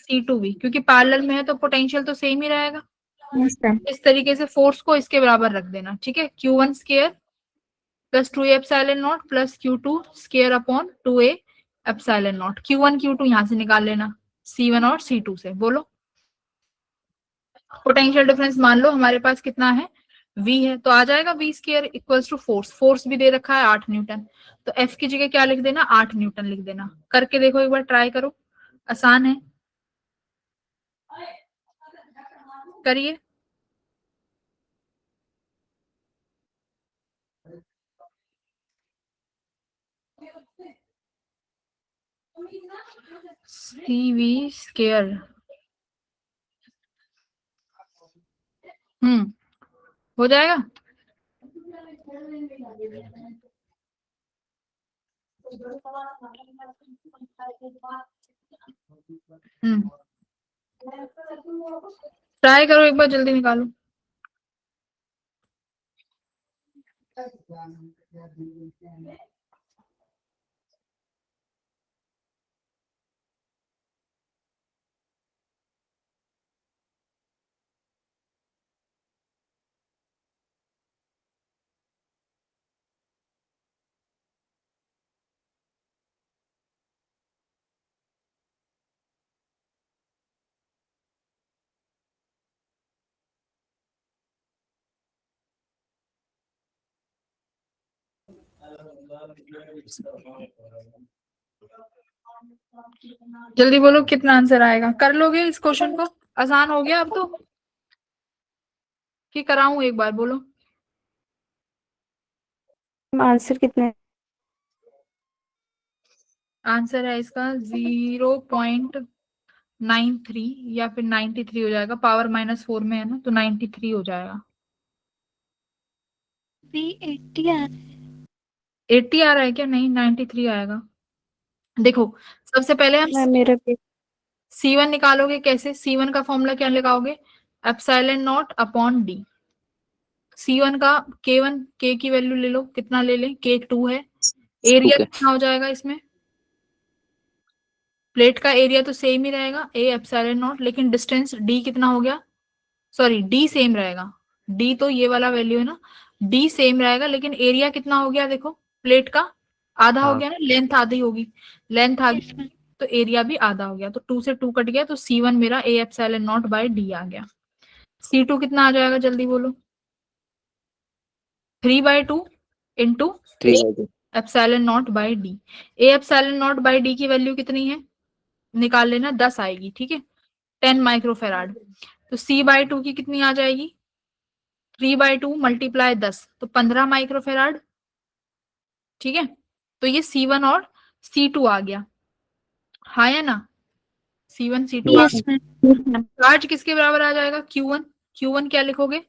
C2V, क्योंकि पैरेलल में है तो पोटेंशियल तो सेम ही रहेगा। Yes ma'am. इस तरीके से फोर्स को इसके बराबर रख देना। ठीक है, Q1 square plus 2A epsilon not plus Q2 square upon 2A epsilon not. Q1 Q2 यहां से निकाल लेना, C1 और C2 से। बोलो, पोटेंशियल डिफरेंस मान लो हमारे पास कितना है, V है, तो आ जाएगा V square equals to force. Force भी दे रखा है 8 न्यूटन, तो F की जगह क्या लिख देना? 8 न्यूटन लिख देना। करके देखो एक बार, ट्राई करो, आसान है, करिए। CV स्क्वायर, हो जाएगा। ट्राई करो एक बार, जल्दी निकालो। जल्दी बोलो कितना आंसर आएगा। कर लोगे इस क्वेश्चन को? आसान हो गया अब तो, कि कराऊं एक बार? बोलो आंसर कितना है? आंसर है इसका 0.93 या फिर 93 हो जाएगा। पावर -4 में है ना, तो 93 हो जाएगा। 80 आ 80 आ रहा है क्या? नहीं, 93 आएगा। देखो, सबसे पहले हम मेरा C1 निकालोगे कैसे? C1 का फॉर्मूला क्या लगाओगे? Epsilon not upon D. C1 का K1, K की वैल्यू ले लो, कितना ले लें? K2 है। एरिया कितना हो जाएगा इसमें? प्लेट का एरिया तो सेम ही रहेगा, A एप्सिलॉन नॉट, लेकिन डिस्टेंस D कितना हो गया? सॉरी, D सेम रहेगा। D तो ये वाला वैल्यू है ना, D सेम रहेगा, लेकिन एरिया कितना हो गया? देखो, प्लेट का आधा हो गया ना, लेंथ आधी होगी, लेंथ आधी तो एरिया भी आधा हो गया, तो 2 से 2 कट गया, तो C1 मेरा A epsilon not by D आ गया। C2 कितना आ जाएगा? जल्दी बोलो। 3/2 into epsilon not by D। A epsilon not by D की वैल्यू कितनी है? निकाल लेना, 10 आएगी, ठीक है, 10 माइक्रोफेराड। तो C/2 की कितनी आ जाएगी, 3/2 मल्टीप्लाई 10, तो 15 माइक्रोफेराड, ठीक है। तो ये C1 और C2 आ गया, हाँ या ना, C1 C2 आ यस गया। मैम। चार्ज किसके बराबर आ जाएगा, Q1, Q1 क्या लिखोगे,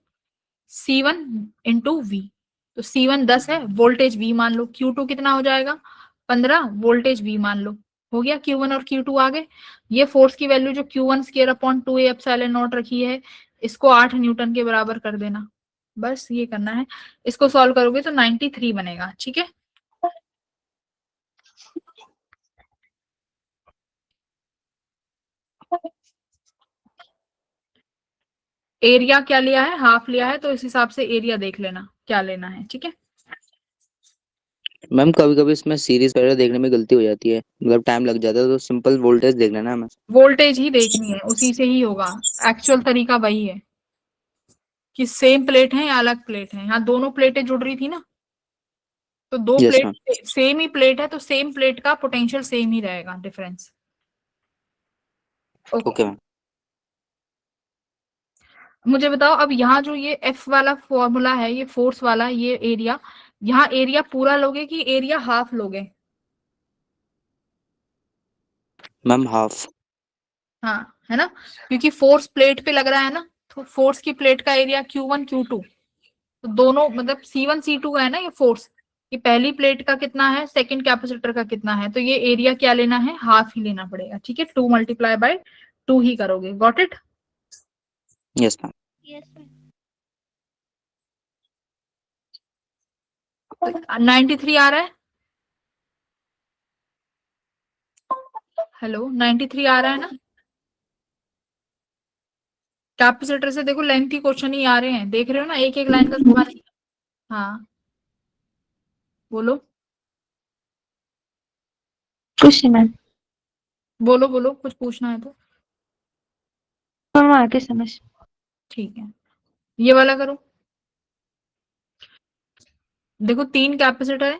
C1 इंटू V, तो C1 10 है, वोल्टेज V मान लो, Q2 कितना हो जाएगा 15, वोल्टेज V मान लो, हो गया, Q1 और Q2 आ गए। ये फोर्स की वैल्यू जो Q1 square upon 2A epsilon not रखी है, इसको 8 न्यूटन के बराबर कर देना, बस ये करना है। इसको सॉल्व करोगे तो 93 बनेगा, ठीक है। एरिया क्या लिया है, हाफ लिया है, तो इस हिसाब से एरिया देख लेना क्या लेना है, ठीक है। मैम कभी कभी इसमें सीरीज पैरेलल देखने में गलती हो जाती है, मतलब टाइम लग जाता है, तो सिंपल वोल्टेज देख लेना हमें। वोल्टेज ही देखनी है, उसी से ही होगा, एक्चुअल तरीका वही है कि सेम प्लेट है या अलग प्लेट है। यहाँ दोनों प्लेटें जुड़ रही थी ना, तो दो यस मैम। प्लेट सेम ही प्लेट है, तो सेम प्लेट का पोटेंशियल सेम ही रहेगा, डिफरेंस। Okay, okay ma'am. मुझे बताओ अब यहाँ जो ये F वाला फॉर्मूला है, ये फोर्स वाला, ये एरिया, यहाँ एरिया पूरा लोगे कि एरिया हाफ लोगे, मैम हाफ। हाँ है ना, क्योंकि फोर्स प्लेट पे लग रहा है ना, तो फोर्स की प्लेट का एरिया Q1 Q2, तो दोनों मतलब C1 C2 का है ना ये फोर्स, ये पहली प्लेट का कितना है, सेकंड कैपेसिटर का कितना है, तो ये एरिया क्या लेना है, हाफ ही लेना पड़ेगा, ठीक है, 2 मल्टीप्लाई बाय 2 ही करोगे, got it. Yes ma'am. Yes ma'am. 93 आ रहा है, हेलो 93 आ रहा है ना। कैपेसिटर से देखो लेंथी क्वेश्चन ही आ रहे हैं, देख रहे हो ना, एक एक लाइन का सवाल ही। हाँ बोलो कुछ नहीं मैम, बोलो बोलो, कुछ पूछना है तो, हम आगे समझ। ठीक है, ये वाला करो। देखो 3 कैपेसिटर है,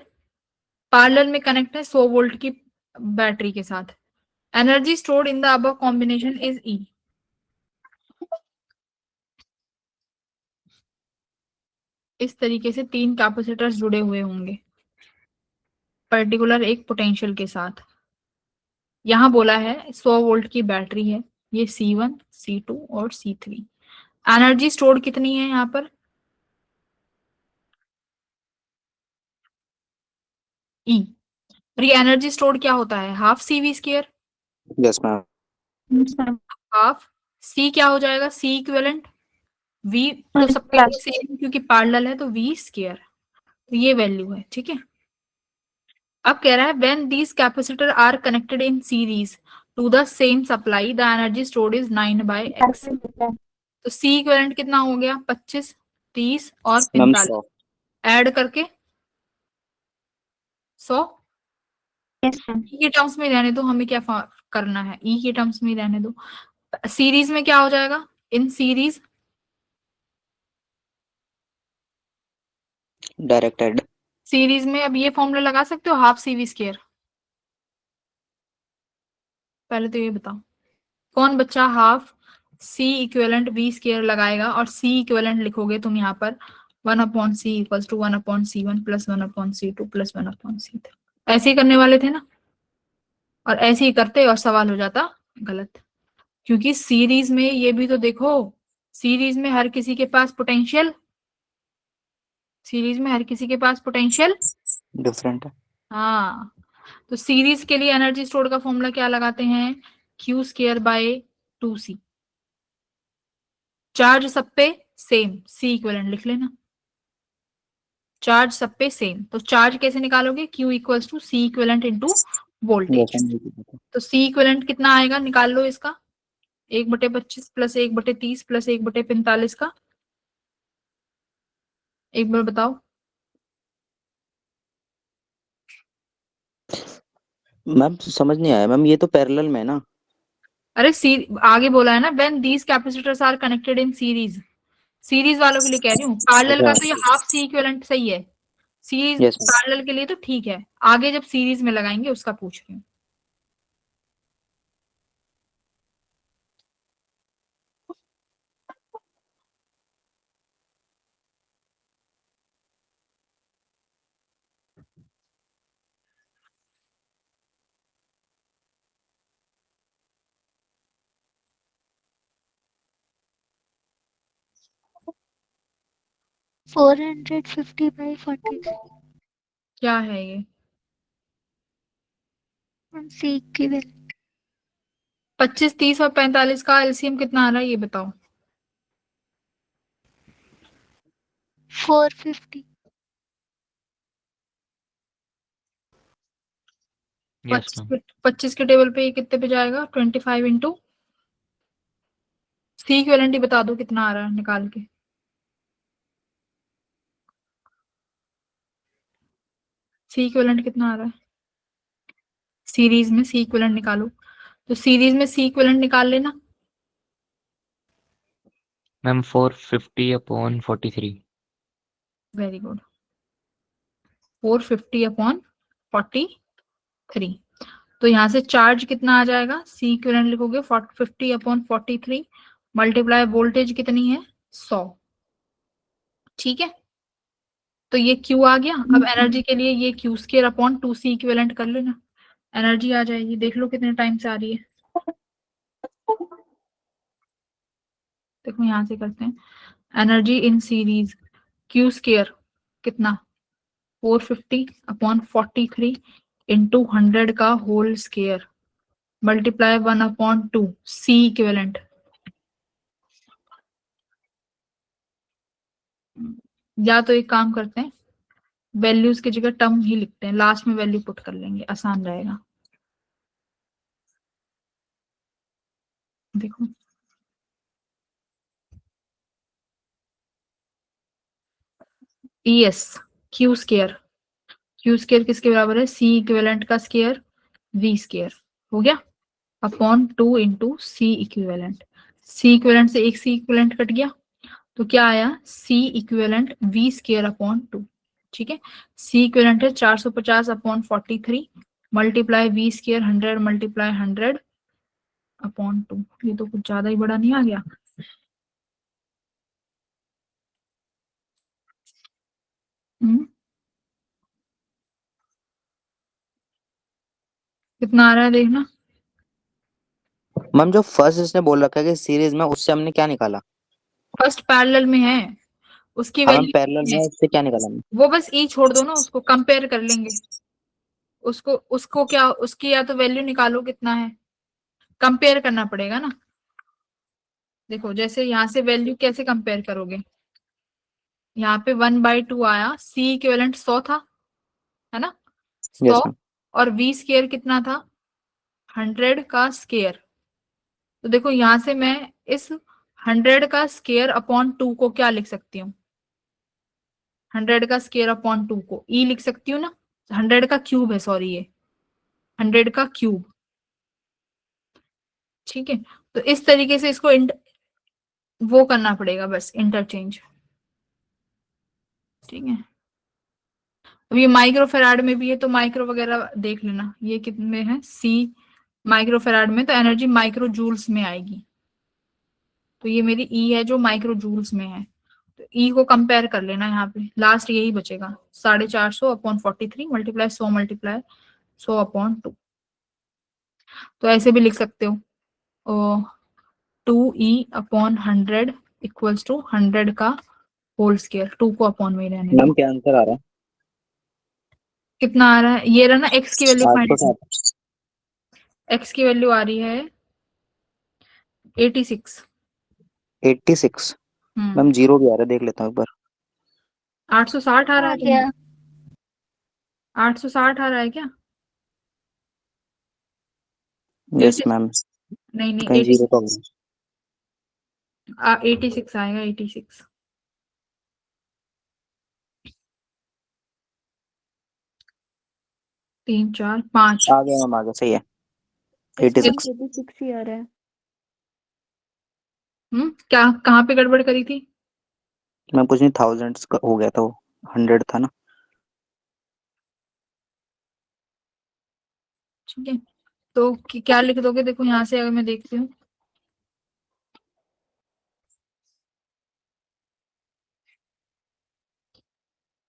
पैरेलल में कनेक्ट है 100 वोल्ट की बैटरी के साथ, energy stored in the above combination is E। इस तरीके से 3 कैपेसिटर्स जुड़े हुए होंगे पर्टिकुलर एक पोटेंशियल के साथ। यहाँ बोला है 100 वोल्ट की बैटरी है, ये C1 C2 और C3। एनर्जी स्टोर्ड कितनी है यहाँ पर, E। और ये एनर्जी स्टोर्ड क्या होता है, half CV square, yes ma'am. Yes ma'am. Half C क्या हो जाएगा, C इक्विवेलेंट V, तो सबके लिए सेम क्योंकि पैरेलल है, तो V स्क्वायर, तो ये वैल्यू है, ठीक है। अब कह रहा है when these capacitor are connected in series to the same supply the energy stored is 9/x। तो C इक्विवेलेंट कितना हो गया, 25 30 और मैम 45 ऐड करके 100। Yes ma'am. E के टर्म्स में रहने दो, हमें क्या करना है, E के टर्म्स में रहने दो। सीरीज में क्या हो जाएगा, इन सीरीज, डायरेक्टेड। सीरीज में अब ये फॉर्मूला लगा सकते हो, हाफ CV स्क्वायर। पहले तो ये बताओ कौन बच्चा half C equivalent V square लगाएगा, और C इक्विवेलेंट लिखोगे तुम यहाँ पर 1/C equals to 1/C1 plus 1/C2 plus 1/C3। ऐसे ही करने वाले थे ना, और ऐसे ही करते और सवाल हो जाता गलत, क्योंकि सीरीज में ये भी तो देखो, सीरीज में हर किसी के पास पोटेंशियल, सीरीज में हर किसी के पास पोटेंशियल, डिफरेंट है। हाँ, तो सीरीज के लिए एनर्जी स्टोर का फॉर्मूला क्या लगाते हैं, Q square by 2C। Charge सब पे सेम, C इक्विवेलेंट लिख लेना, चार्ज सब पे सेम, तो चार्ज कैसे निकालोगे, Q equals to C equivalent into yes voltage. Ma'am. तो C इक्विवेलेंट कितना आएगा, निकाल लो इसका, 1/25 प्लस 1/30 प्लस 1/45 का, एक बार बताओ। मैम समझ नहीं आया मैम, ये तो पैरेलल में है ना। अरे आगे बोला है ना, when these capacitors are connected in series, series वालों के लिए कह रही हूँ, पैरेलल का तो ये हाफ C इक्विवेलेंट सही है, सीरीज यस मैम। पैरेलल के लिए तो ठीक है, आगे जब सीरीज में लगाएंगे उसका पूछ रही हूँ। 450/43 क्या है ये? मैम सीख की वैल्यू 25, 30 और 45 का एलसीएम कितना आ रहा है ये बताओ। 450 यस मैम। 25 के टेबल पे ये कितने पे जाएगा? 25 इंटू सी इक्विवेलेंट ही बता दो कितना आ रहा है निकाल के। सी इक्विवेलेंट कितना आ रहा है? सीरीज में सी इक्विवेलेंट निकालो। तो सीरीज में सी इक्विवेलेंट निकाल लेना। मैम 450/43। Very good. 450/43। तो यहाँ से चार्ज कितना आ जाएगा? सी इक्विवेलेंट लिखोगे 50/43 मल्टीप्लाई वोल्टेज कितनी है? 100। ठीक है, तो ये Q आ गया। अब एनर्जी के लिए ये Q²/2C इक्विवेलेंट कर लेना, एनर्जी आ जाएगी। देख लो कितने टाइम से आ रही है। देखो यहां से करते हैं, एनर्जी इन सीरीज Q² कितना? 450/43 इंटू 100 का whole square multiply 1/2 C equivalent. या तो एक काम करते हैं, वैल्यूज की जगह टर्म ही लिखते हैं, लास्ट में वैल्यू पुट कर लेंगे, आसान रहेगा। देखो ES Q² किसके बराबर है? सी इक्विवेलेंट का स्क्वायर V² हो गया upon 2 into C equivalent. C equivalent से एक सी इक्विवेलेंट कट गया तो क्या आया? C equivalent V²/2। ठीक है, सी इक्विवेलेंट है 450/43 मल्टीप्लाई V² 100 मल्टीप्लाई 100/2। ये तो कुछ ज्यादा ही बड़ा नहीं आ गया? कितना आ रहा है देखना। मैम जो फर्स्ट इसने बोल रखा है कि सीरीज में, उससे हमने क्या निकाला? फर्स्ट पैरेलल में है, उसकी हाँ मैम, वैल्यू पैरेलल में उससे क्या निकाला हमने? वो बस ई छोड़ दो ना, उसको कंपेयर कर लेंगे। उसको उसको क्या, उसकी या तो वैल्यू निकालो कितना है, कंपेयर करना पड़ेगा ना। देखो जैसे यहाँ से वैल्यू कैसे कंपेयर करोगे? यहाँ पे 1/2 आया, सी इक्विवेलेंट 100 था, है ना? Yes 100 ma'am. और V² कितना था? 100 का स्क्वायर। तो देखो यहाँ से मैं इस 100 का स्क्वायर अपॉन 2 को क्या लिख सकती हूँ? 100 का स्क्वायर अपॉन 2 को ई लिख सकती हूँ ना। 100 का क्यूब है, सॉरी ये 100 का क्यूब। ठीक है, तो इस तरीके से इसको वो करना पड़ेगा, बस इंटरचेंज। ठीक है, अब ये माइक्रोफेराड में भी है तो माइक्रो वगैरह देख लेना, ये कितने में है? सी माइक्रोफेराड में, तो एनर्जी माइक्रो जूल्स में आएगी। तो ये मेरी ई है जो माइक्रो जूल्स में है, तो ई को कंपेयर कर लेना। यहाँ पे लास्ट यही बचेगा, 450/43 मल्टीप्लाई 100 मल्टीप्लाई 100/2। तो ऐसे भी लिख सकते हो, 2E/100 इक्वल्स टू 100 का होल स्क्वायर। 2 को अपॉन में ही रहने दो। मैम क्या आंसर आ रहा है? कितना आ रहा है? ये रहा ना, एक्स की वैल्यू फाइंड। 860। एक्स की वैल्यू आ रही है 86। 86। मैम जीरो भी आ रहा है, देख लेता हूँ एक बार। 860 आ रहा आ है गया। तुम्हें? 860 आ रहा है क्या? यस 80 मैम, नहीं नहीं, कहीं 80 जीरो का होगा। 86 आएगा, 86। तीन चार पाँच। आ गया मैम, आ गया, सही है। 86। 86 ही आ रहा है। क्या, कहाँ पे गड़बड़ करी थी? मैम कुछ नहीं, थाउजेंड्स का हो गया था वो, 100 था ना। ठीक है, तो क्या लिख दोगे? देखो यहाँ से अगर मैं देखती हूँ,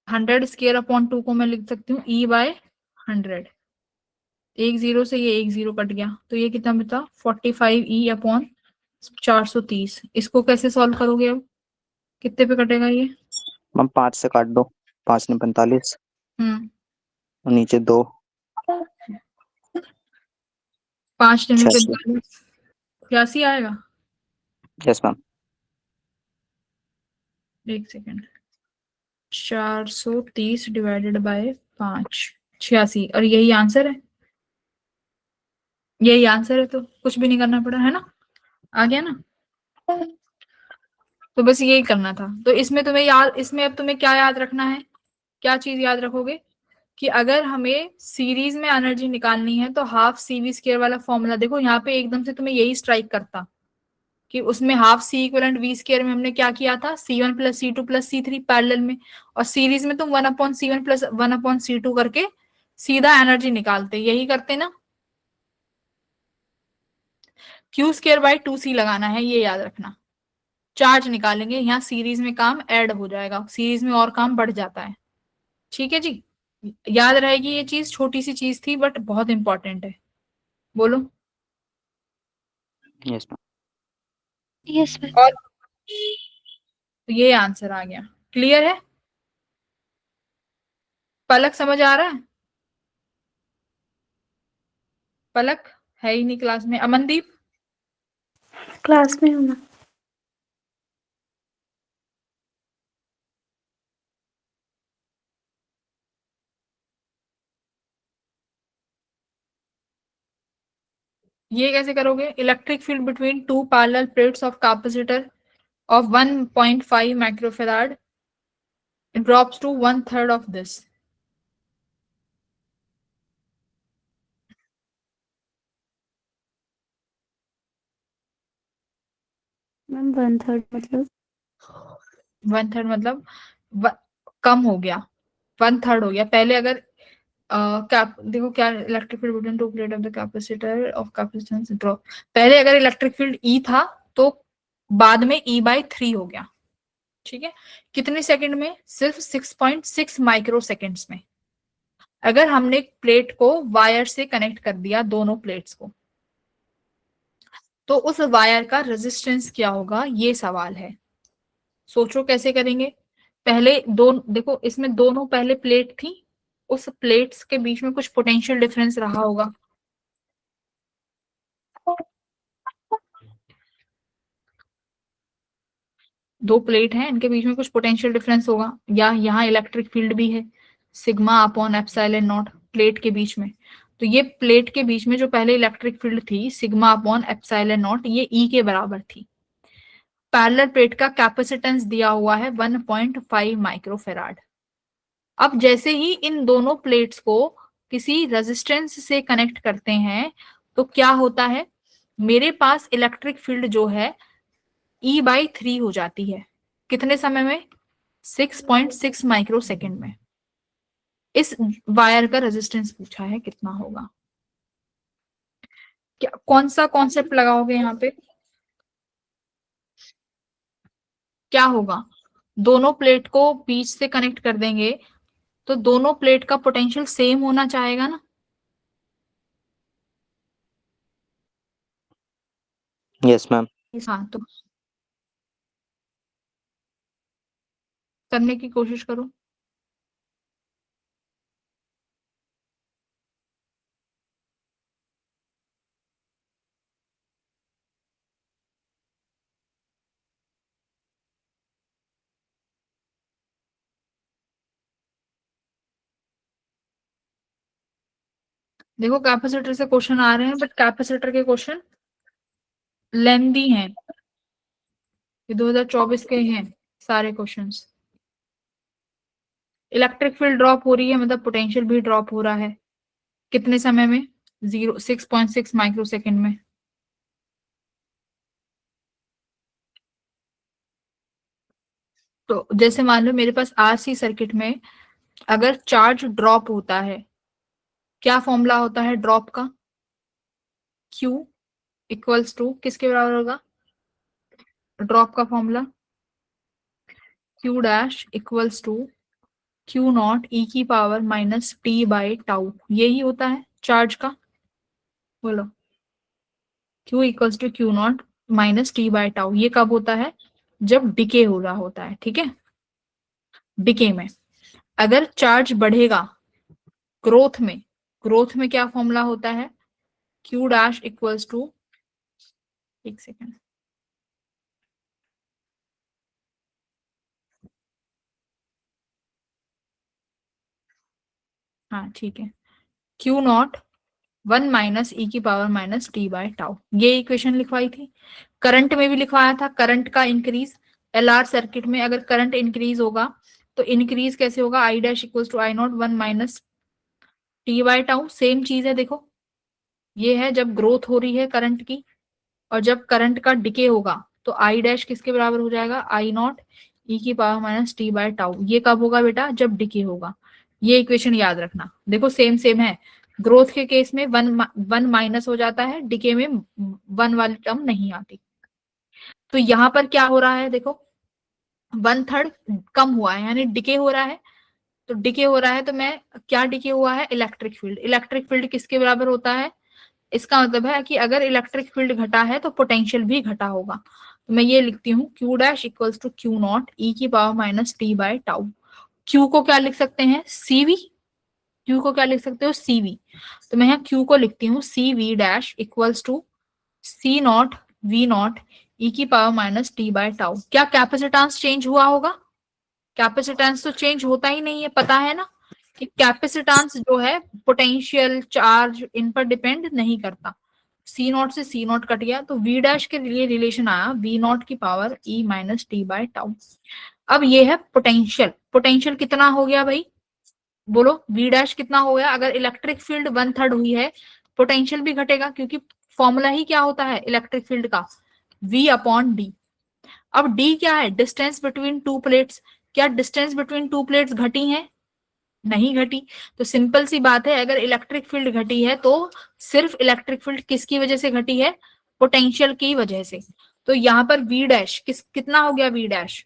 हंड्रेड स्क्वायर अपॉन 2 को मैं लिख सकती हूँ E/100। एक जीरो से ये एक जीरो कट गया, तो ये कितना बचा? 45E/430। इसको कैसे सॉल्व करोगे अब? कितने पे कटेगा ये? मैम 5 से काट दो, 5 ने 45, और नीचे 2, 5 दिन में 86। 45, 86 आएगा। Yes ma'am. एक सेकेंड, 430 डिवाइडेड बाय 5, 86, और यही आंसर है, यही आंसर है, तो कुछ भी नहीं करना पड़ा, है ना, आ गया ना। तो बस यही करना था। तो इसमें तुम्हें याद, इसमें अब तुम्हें क्या याद रखना है, क्या चीज याद रखोगे कि अगर हमें सीरीज में एनर्जी निकालनी है तो हाफ CV स्क्वायर वाला फॉर्मूला, देखो यहाँ पे एकदम से तुम्हें यही स्ट्राइक करता कि उसमें half C equivalent V square में हमने क्या किया था, C1 plus C2 plus C3 parallel में, और सीरीज में तुम 1/C1 प्लस 1/C2 करके सीधा एनर्जी निकालते, यही करते ना। Q स्क्वायर बाई 2C लगाना है, ये याद रखना। चार्ज निकालेंगे, यहाँ सीरीज में काम ऐड हो जाएगा, सीरीज में और काम बढ़ जाता है, ठीक है जी। याद रहेगी ये चीज, छोटी सी चीज थी बट बहुत इंपॉर्टेंट है। बोलो। Yes ma'am. Yes ma'am. और तो ये आंसर आ गया, क्लियर है। पलक समझ आ रहा है? पलक है ही नहीं क्लास में। अमनदीप, क्लास में हूँ ना। ये कैसे करोगे, electric field between two parallel plates of capacitor of 1.5 microfarad drops to 1/3 of this. Ma'am 1/3 मतलब 1/3 मतलब कम हो गया, 1/3 हो गया। पहले अगर कैप देखो क्या, electric field between two plate of the capacitor of capacitance drop, पहले अगर इलेक्ट्रिक फील्ड E था तो बाद में E/3 हो गया, ठीक है। कितने सेकंड में, सिर्फ 6.6 माइक्रो सेकेंड्स में। अगर हमने प्लेट को वायर से कनेक्ट कर दिया, दोनों प्लेट्स को, तो उस वायर का रेजिस्टेंस क्या होगा, ये सवाल है। सोचो कैसे करेंगे। पहले दो, देखो इसमें दोनों पहले प्लेट थी, उस प्लेट्स के बीच में कुछ पोटेंशियल डिफरेंस रहा होगा। दो प्लेट हैं, इनके बीच में कुछ पोटेंशियल डिफरेंस होगा, या यहाँ इलेक्ट्रिक फील्ड भी है, sigma upon epsilon not plate के बीच में। तो ये प्लेट के बीच में जो पहले इलेक्ट्रिक फील्ड थी सिग्मा अपॉन एप्सिलॉन नॉट, ये E के बराबर थी। पैरेलल प्लेट का कैपेसिटेंस दिया हुआ है 1.5 माइक्रोफेराड। अब जैसे ही इन दोनों प्लेट्स को किसी रेजिस्टेंस से कनेक्ट करते हैं तो क्या होता है, मेरे पास इलेक्ट्रिक फील्ड जो है E/3 हो जाती है। कितने समय में, 6.6 माइक्रो सेकेंड में। इस वायर का रेजिस्टेंस पूछा है कितना होगा। क्या, कौन सा कॉन्सेप्ट लगाओगे यहाँ पे, क्या होगा, दोनों प्लेट को बीच से कनेक्ट कर देंगे तो दोनों प्लेट का पोटेंशियल सेम होना चाहेगा ना। Yes ma'am. हाँ, तो करने की कोशिश करो। देखो कैपेसिटर से क्वेश्चन आ रहे हैं बट कैपेसिटर के क्वेश्चन लेंदी हैं, ये 2024 के हैं सारे क्वेश्चंस। इलेक्ट्रिक फील्ड ड्रॉप हो रही है मतलब पोटेंशियल भी ड्रॉप हो रहा है। कितने समय में, 6.6 माइक्रो सेकेंड में। तो जैसे मान लो मेरे पास RC सर्किट में अगर चार्ज ड्रॉप होता है, क्या फॉर्मूला होता है ड्रॉप का, Q इक्वल्स टू किसके बराबर होगा, ड्रॉप का formula Q dash equals to Q0 E की पावर माइनस T/टाउ, यही होता है चार्ज का। बोलो, Q equals to Q0 minus T/टाउ, ये कब होता है, जब डिके हो रहा होता है, ठीक है। डिके में। अगर चार्ज बढ़ेगा ग्रोथ में क्या फॉर्मूला होता है, क्यू डैश इक्वल्स टू, एक सेकेंड, हाँ ठीक है, क्यू नॉट 1 माइनस ई की power minus T by tau, ये इक्वेशन लिखवाई थी। करंट में भी लिखवाया था, करंट का इंक्रीज, एलआर सर्किट में अगर करंट इंक्रीज होगा तो इंक्रीज कैसे होगा, I dash equals to I not 1 minus T by tau. Same चीज है, देखो ये है जब ग्रोथ हो रही है करंट की, और जब करंट का डिके होगा तो आई डैश किसके बराबर हो जाएगा, आई नॉट ई की power minus T by tau. ये कब होगा बेटा, जब डिके होगा। ये इक्वेशन याद रखना, देखो सेम सेम है। ग्रोथ के केस में वन माइनस हो जाता है, डिके में वन वाली टर्म नहीं आती। तो यहाँ पर क्या हो रहा है, देखो 1/3 कम हुआ है, यानी डिके हो रहा है। तो डिके हो रहा है तो मैं क्या डिके हुआ है, इलेक्ट्रिक फील्ड। इलेक्ट्रिक फील्ड किसके बराबर होता है, इसका मतलब है कि अगर इलेक्ट्रिक फील्ड घटा है तो पोटेंशियल भी घटा होगा। तो मैं ये लिखती हूँ Q dash equals to Q naught ई की power minus T by tau. Q को क्या लिख सकते हैं, सीवी, क्यू को क्या लिख सकते हो, सीवी। तो मैं यहाँ क्यू को लिखती हूँ C V dash equals to C naught V naught ई की power minus T by tau. क्या कैपेसिटेंस चेंज हुआ होगा, कैपेसिटेंस तो चेंज होता ही नहीं है, पता है ना कि कैपेसिटेंस जो है पोटेंशियल चार्ज इन पर डिपेंड नहीं करता। सी नॉट से सी नॉट कट गया तो वी डैश के लिए रिलेशन आया वी नॉट की power E minus T by tau. अब ये है पोटेंशियल, पोटेंशियल कितना हो गया भाई, बोलो वी डैश कितना हो गया। अगर इलेक्ट्रिक फील्ड 1/3 हुई है, पोटेंशियल भी घटेगा, क्योंकि फॉर्मूला ही क्या होता है इलेक्ट्रिक फील्ड का, v अपॉन डी। अब d क्या है, डिस्टेंस बिटवीन टू प्लेट्स। क्या डिस्टेंस बिटवीन टू प्लेट्स घटी है, नहीं घटी। तो सिंपल सी बात है, अगर इलेक्ट्रिक फील्ड घटी है तो सिर्फ इलेक्ट्रिक फील्ड किसकी वजह से घटी है, पोटेंशियल की वजह से। तो यहाँ पर v डैश कितना हो गया, v dash,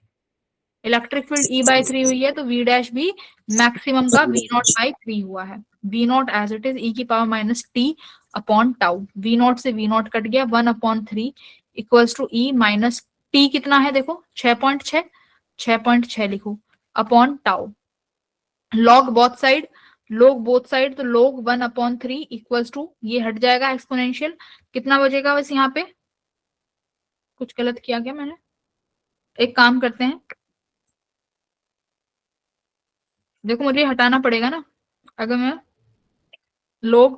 electric field E/3 हुई है तो v डैश भी मैक्सिमम का V0/3 हुआ है। v naught as it is E की power minus T upon tau, v naught से v नॉट कट गया 1/3 equals to E minus T कितना है, देखो 6.6, 6.6 लिखो upon tau. Log both side, log both side, तो log 1/3 इक्वल्स टू, ये हट जाएगा एक्सपोनेंशियल, कितना बचेगा बस यहाँ पे, कुछ गलत किया क्या मैंने, एक काम करते हैं, देखो मुझे हटाना पड़ेगा ना, अगर मैं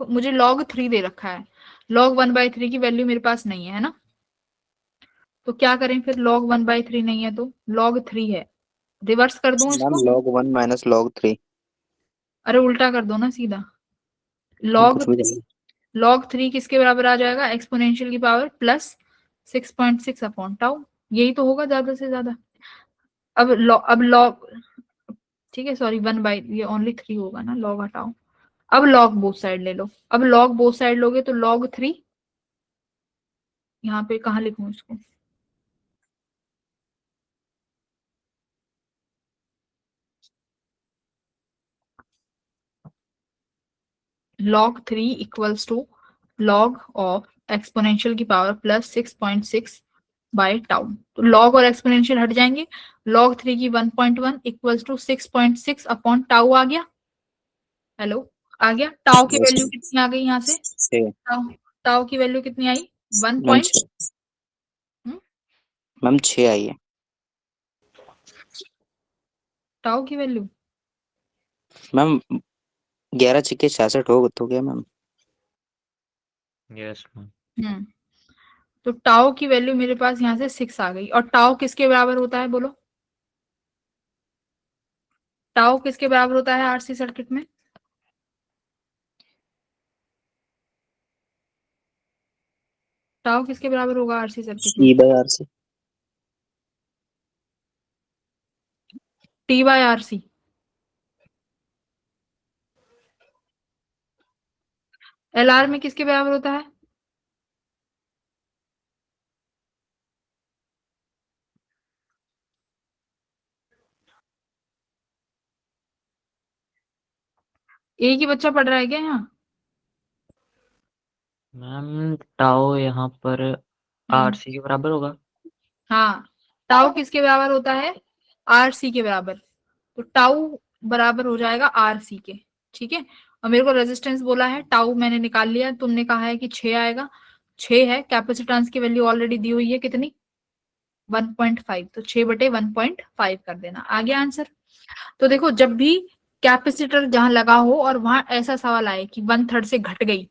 मुझे log 3 दे रखा है, log 1/3 की वैल्यू मेरे पास नहीं है ना, तो क्या करें फिर, log 1/3 नहीं है तो log 3 है, रिवर्स कर दूं मैम इसको, log 1 माइनस log 3, अरे उल्टा कर दो ना सीधा, log कुछ भी 3, log 3 किसके बराबर आ जाएगा, एक्सपोनेंशियल की पावर प्लस 6.6 अपॉन टाउ, यही तो होगा ज्यादा से ज्यादा। अब log, ठीक है सॉरी 1/, ये ओनली 3 होगा ना, log हटाओ। अब log बोथ साइड ले लो, अब log बोथ साइड लोगे तो log 3, यहाँ पे कहाँ लिखूं इसको, log 3 equals to log of exponential की पावर प्लस 6.6 बाय टाउ। तो log और एक्सपोनेंशियल हट जाएंगे, log 3 की 1.1 इक्वल्स टू 6.6 अपॉन टाउ आ गया, हेलो आ गया। टाउ की वैल्यू कितनी आ गई यहाँ से, 6 टाउ, टाउ की वैल्यू कितनी आई, 1 मैम पॉइंट, 6 मैम 6 आई है टाउ की वैल्यू, मैम, 11 छिके 66 हो तो गया मैम। Yes ma'am. हम्म, तो टाउ की वैल्यू मेरे पास यहाँ से 6 आ गई, और टाउ किसके बराबर होता है बोलो, टाउ किसके बराबर होता है आरसी सर्किट में, टाउ किसके बराबर होगा आरसी सर्किट में, E by R C. T by R C. L R में किसके बराबर होता है, एक ही बच्चा पढ़ रहा है क्या यहाँ, मैम टाओ यहाँ पर आरसी के बराबर होगा। हाँ, टाउ किसके बराबर होता है, आर सी के बराबर। तो टाउ बराबर हो जाएगा आर सी के, ठीक है। और मेरे को रेजिस्टेंस बोला है, टाउ मैंने निकाल लिया, तुमने कहा है कि 6 आएगा, 6 है। कैपेसिटेंस की वैल्यू ऑलरेडी दी हुई है कितनी, 1.5, तो 6/1.5 कर देना, आ गया आंसर। तो देखो जब भी कैपेसिटर जहां लगा हो और वहां ऐसा सवाल आए कि 1/3 से घट गई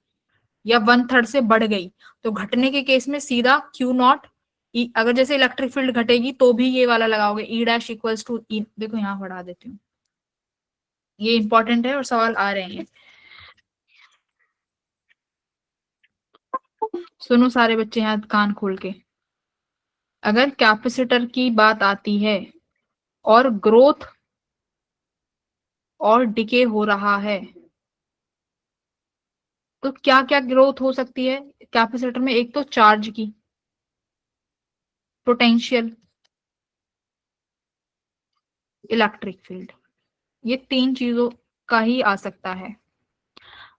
या 1/3 से बढ़ गई, तो घटने के केस में सीधा क्यू नॉट ई, अगर जैसे इलेक्ट्रिक फील्ड घटेगी तो भी ये वाला लगाओगे, ई डैश इक्वल्स टू ई। देखो यहाँ बढ़ा देती हूँ, ये इंपॉर्टेंट है और सवाल आ रहे हैं। सुनो सारे बच्चे यहाँ कान खोल के, अगर कैपेसिटर की बात आती है और ग्रोथ और डिके हो रहा है, तो क्या क्या ग्रोथ हो सकती है कैपेसिटर में? एक तो चार्ज की, पोटेंशियल, इलेक्ट्रिक फील्ड, ये 3 चीजों का ही आ सकता है।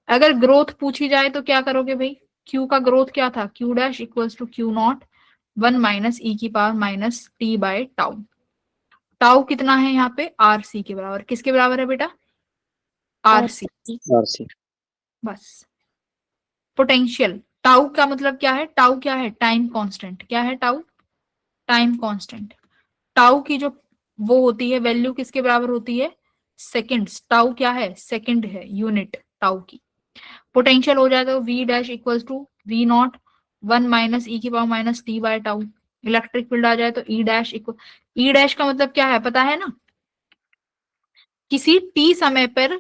अगर ग्रोथ पूछी जाए तो क्या करोगे भाई, क्यू का ग्रोथ क्या था, Q dash equals to Q not 1 minus E की power minus T by tau. Tau कितना है यहाँ पे, आर सी के बराबर। किसके बराबर है बेटा, आर सी, RC। बस। पोटेंशियल, टाउ का मतलब क्या है, टाउ क्या है, टाइम कांस्टेंट। क्या है टाउ, टाइम कांस्टेंट। टाउ की जो वो होती है वैल्यू किसके बराबर होती है, सेकंड्स। टाउ क्या है, सेकंड है, यूनिट टाउ की। पोटेंशियल हो जाएगा V dash equals to V naught 1 minus E की power minus T by tau. Electric field आ जाए तो E dash equal, E dash का मतलब क्या है पता है ना, किसी टी समय पर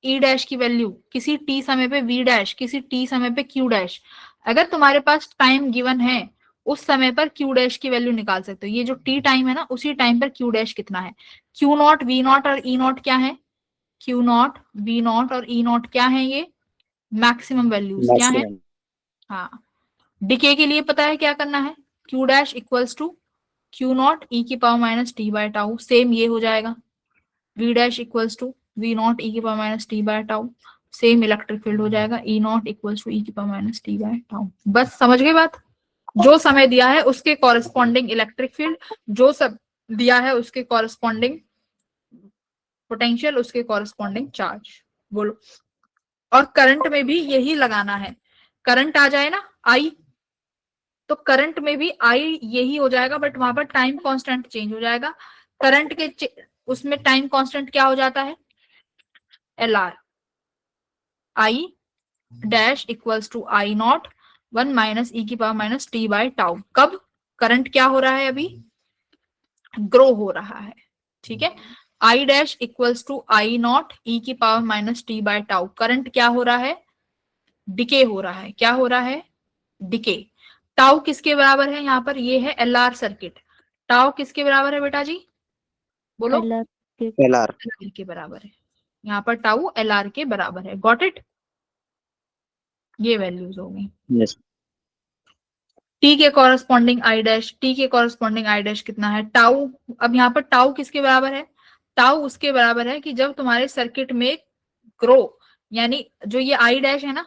ई डैश की वैल्यू, किसी टी समय पे वी डैश, किसी टी समय पे क्यू डैश। अगर तुम्हारे पास टाइम गिवन है, उस समय पर क्यू डैश की वैल्यू निकाल सकते हो। ये जो टी टाइम है ना, उसी टाइम पर क्यू डैश कितना है। क्यू नॉट, वी नॉट और ई नॉट क्या है, क्यू नॉट, वी नॉट और ई नॉट क्या है, ये मैक्सिमम वैल्यूज क्या है। मैक्सिमम। हाँ, डिके के लिए पता है क्या करना है, Q dash equals to Q naught ई की power minus T by tau, same ये हो जाएगा। V dash equals to V naught ई की power minus T by tau, same electric field हो जाएगा, E naught equals to E की power minus T by tau. बस समझ गए बात, जो समय दिया है उसके कॉरेस्पॉन्डिंग इलेक्ट्रिक फील्ड, जो सब दिया है उसके कॉरेस्पॉन्डिंग पोटेंशियल, उसके कॉरेस्पॉन्डिंग चार्ज। बोलो। और करंट में भी यही लगाना है, करंट आ जाए ना आई, तो करंट में भी आई यही हो जाएगा, बट वहां पर टाइम कांस्टेंट चेंज हो जाएगा। करंट के उसमें टाइम कांस्टेंट क्या हो जाता है, L R, I dash equals to I not 1 minus E की power minus T by tau. कब, करंट क्या हो रहा है अभी, ग्रो हो रहा है, ठीक है। I dash equals to I not ई की power minus T by tau, current क्या हो रहा है, डिके हो रहा है। क्या हो रहा है, डिके। टाउ किसके बराबर है यहाँ पर, ये है एल आर सर्किट। टाउ किसके बराबर है बेटा जी, बोलो, LR के LR। एल के बराबर है। यहाँ पर टाउ एल आर के बराबर है, गॉट इट। ये वैल्यूज हो गई। यस। टी के कॉरेस्पॉन्डिंग आई डैश, टी के कॉरेस्पॉन्डिंग आई डैश कितना है, टाउ। अब यहाँ पर टाउ किसके बराबर है, टाउ उसके बराबर है कि जब तुम्हारे सर्किट में ग्रो, यानी जो ये आई डैश है ना,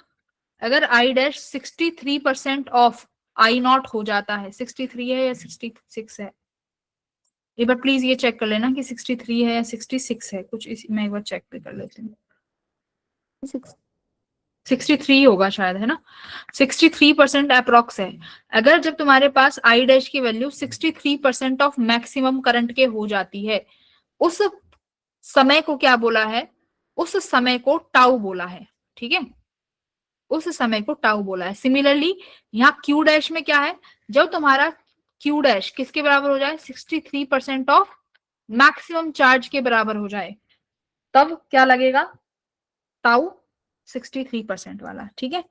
अगर I dash 63% of I not हो जाता है, 63 है या 66 है, एक बार प्लीज ये चेक कर लेना कि 63 है या 66 है, कुछ इसी मैं एक बार चेक भी कर लेती हूँ। 63 होगा शायद, है ना, 63% अप्रोक्स है। अगर जब तुम्हारे पास आई डैश की वैल्यू 63% ऑफ मैक्सिमम करंट के हो जाती है, उस समय को क्या बोला है, उस समय को टाउ बोला है, ठीक है, उस समय को टाउ बोला है। सिमिलरली यहाँ क्यू डैश में क्या है, जब तुम्हारा क्यू डैश किसके बराबर हो जाए, 63% ऑफ मैक्सिमम चार्ज के बराबर हो जाए, तब क्या लगेगा, टाउ 63% वाला, ठीक है।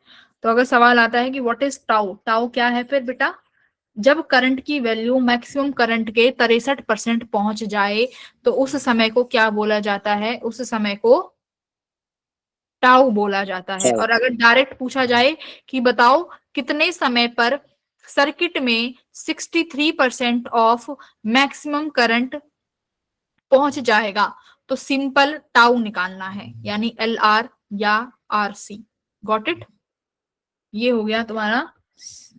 तो अगर सवाल आता है कि व्हाट इज टाउ, टाउ क्या है फिर बेटा, जब करंट की वैल्यू मैक्सिमम करंट के 63% पहुंच जाए, तो उस समय को क्या बोला जाता है, उस समय को टाउ बोला जाता है। और अगर डायरेक्ट पूछा जाए कि बताओ कितने समय पर सर्किट में 63% ऑफ मैक्सिमम करंट पहुंच जाएगा, तो सिंपल टाउ निकालना है, यानी एल आर या आर सी। गॉट इट, ये हो गया तुम्हारा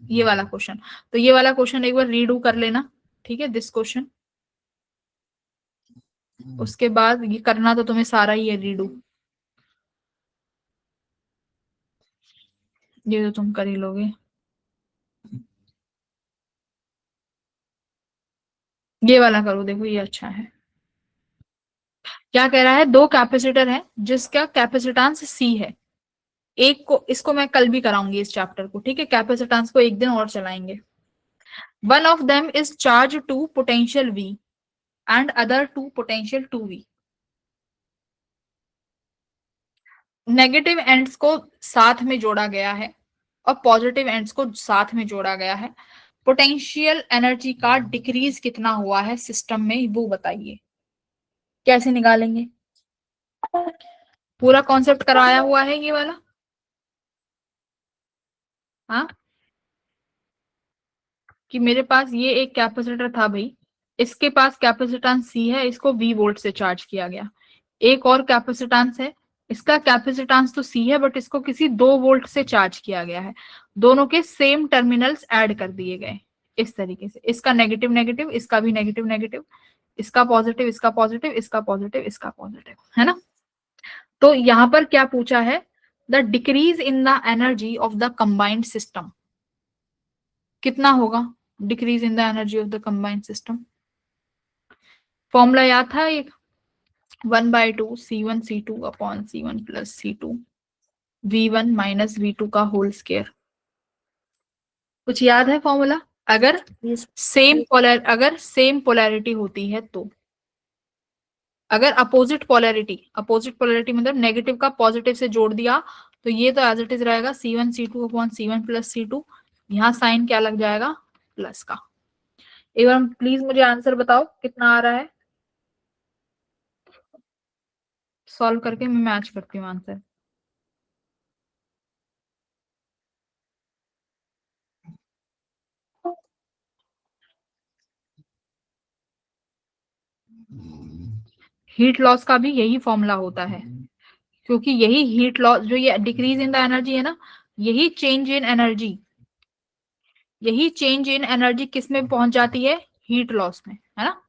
ये वाला क्वेश्चन। तो ये वाला क्वेश्चन एक बार रीडू कर लेना, ठीक है, दिस क्वेश्चन। उसके बाद ये करना तो तुम्हें सारा ही है रीडू, ये तो तुम कर ही लोगे। ये वाला करो, देखो ये अच्छा है। क्या कह रहा है, दो कैपेसिटर है जिसका कैपेसिटेंस सी है। एक को, इसको मैं कल भी कराऊंगी इस चैप्टर को, ठीक है, कैपेसिटेंस को एक दिन और चलाएंगे। One of them is charge to potential V and other to potential 2V। Negative ends को साथ में जोड़ा गया है और पॉजिटिव एंड्स को साथ में जोड़ा गया है। पोटेंशियल एनर्जी का डिक्रीज कितना हुआ है सिस्टम में, वो बताइए। कैसे निकालेंगे, पूरा कॉन्सेप्ट कराया हुआ है ये वाला। हाँ, कि मेरे पास ये एक कैपेसिटर था भाई, इसके पास कैपेसिटेंस C है, इसको V वोल्ट से चार्ज किया गया। एक और कैपेसिटेंस है, इसका कैपेसिटेंस तो C है बट इसको किसी 2 वोल्ट से चार्ज किया गया है। दोनों के सेम टर्मिनल्स ऐड कर दिए गए इस तरीके से, इसका नेगेटिव नेगेटिव, इसका भी नेगेटिव नेगेटिव, इसका पॉजिटिव, इसका पॉजिटिव, इसका पॉजिटिव, इसका पॉजिटिव, है ना। तो यहां पर क्या पूछा है, the decrease in the energy of the combined system कितना होगा, decrease in the energy of the combined system. Formula याद था एक, 1/2 C1 C2 upon C1 plus C2 V1 minus V2 का होल स्क्वायर। कुछ याद है फॉर्मूला? अगर Yes. सेम पोलैरिटी होती है तो, अगर अपोजिट पोलैरिटी मतलब नेगेटिव का पॉजिटिव से जोड़ दिया तो ये तो एज इट इज रहेगा C1 C2 upon C1 plus C2। यहाँ साइन क्या लग जाएगा, प्लस का। एक बार प्लीज मुझे आंसर बताओ कितना आ रहा है, सॉल्व करके मैं मैच करती हूँ आंसर। हीट लॉस का भी यही फॉर्मूला होता है, क्योंकि यही हीट लॉस, जो ये डिक्रीज इन द एनर्जी है ना, यही चेंज इन एनर्जी किस में पहुंच जाती है, हीट लॉस में, है ना।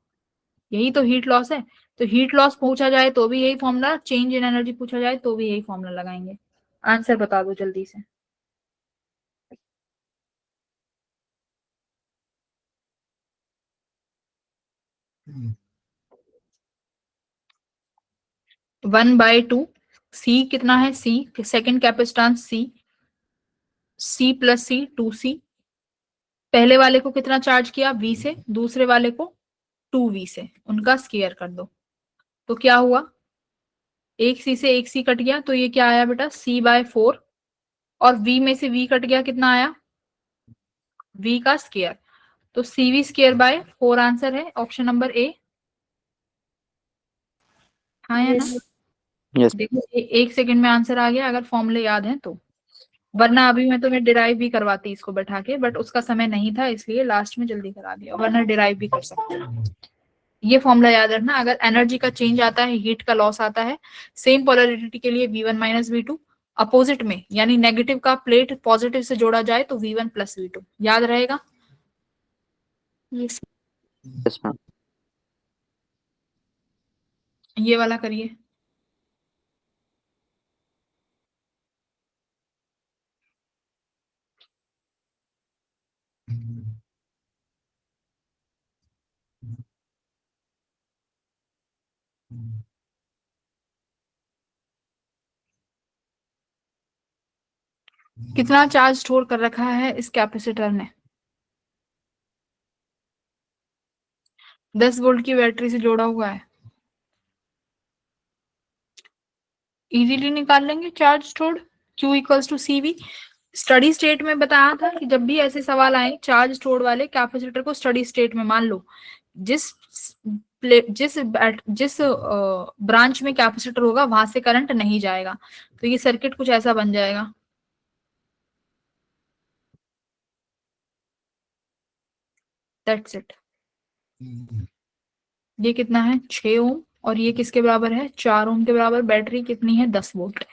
यही तो हीट लॉस है। तो हीट लॉस पूछा जाए तो भी यही फॉर्मूला, चेंज इन एनर्जी पूछा जाए तो भी यही फॉर्मूला लगाएंगे। आंसर बता दो जल्दी से। वन बाई टू, सी कितना है, सी सेकेंड कैपेसिटेंस सी प्लस सी 2C। पहले वाले को कितना चार्ज किया, V से, दूसरे वाले को 2V से, उनका स्क्वायर कर दो तो क्या हुआ, एक C से एक C कट गया तो ये क्या आया बेटा, C/4, और V में से V कट गया, कितना आया, V का स्क्वायर, तो CV²/4 आंसर है ऑप्शन नंबर A। हाँ या ना? यस। देखो एक सेकंड में आंसर आ गया अगर फॉर्मूले याद है तो, वरना अभी मैं तुम्हें डिराइव भी करवाती इसको बैठा के, बट उसका समय नहीं था इसलिए लास्ट में जल्दी करा दिया, वरना डिराइव भी कर सकते हो। ये फॉर्मूला याद रखना, अगर एनर्जी का चेंज आता है, हीट का लॉस आता है, सेम पोलैरिटी के लिए V1 माइनस V2, अपोजिट में यानी नेगेटिव का प्लेट पॉजिटिव से जोड़ा जाए तो V1 प्लस V2, याद रहेगा। Yes. Yes ma'am. ये वाला करिए। कितना चार्ज स्टोर कर रखा है इस कैपेसिटर ने, 10 वोल्ट की बैटरी से जोड़ा हुआ है, इजीली निकाल लेंगे charge stored, Q equals to CV। Steady state में बताया था कि जब भी ऐसे सवाल आए चार्ज स्टोर्ड वाले, कैपेसिटर को स्टडी स्टेट में मान लो, जिस जिस ब्रांच में कैपेसिटर होगा वहां से करंट नहीं जाएगा, तो ये सर्किट कुछ ऐसा बन जाएगा। That's it. ये कितना है, 6 ओम, और ये किसके बराबर है, 4 ओम के बराबर। बैटरी कितनी है, 10 वोल्ट।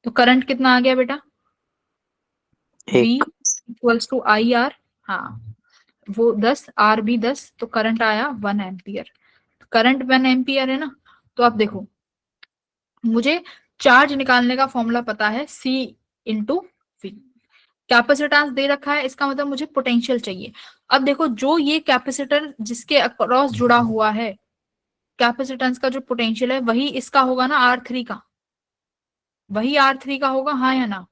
तो करंट कितना आ गया बेटा, V इक्वल्स टू IR, हाँ वो 10, R भी 10, तो करंट आया 1 एम्पियर। करंट 1 एम्पियर है ना, तो अब देखो, मुझे चार्ज निकालने का फॉर्मूला पता है, C इंटू वी। कैपेसिटेंस दे रखा है, इसका मतलब मुझे पोटेंशियल चाहिए। अब देखो, जो ये कैपेसिटर जिसके अक्रॉस जुड़ा हुआ है, कैपेसिटेंस का जो पोटेंशियल है वही इसका होगा ना, R3 का, वही R3 का होगा, हाँ या ना?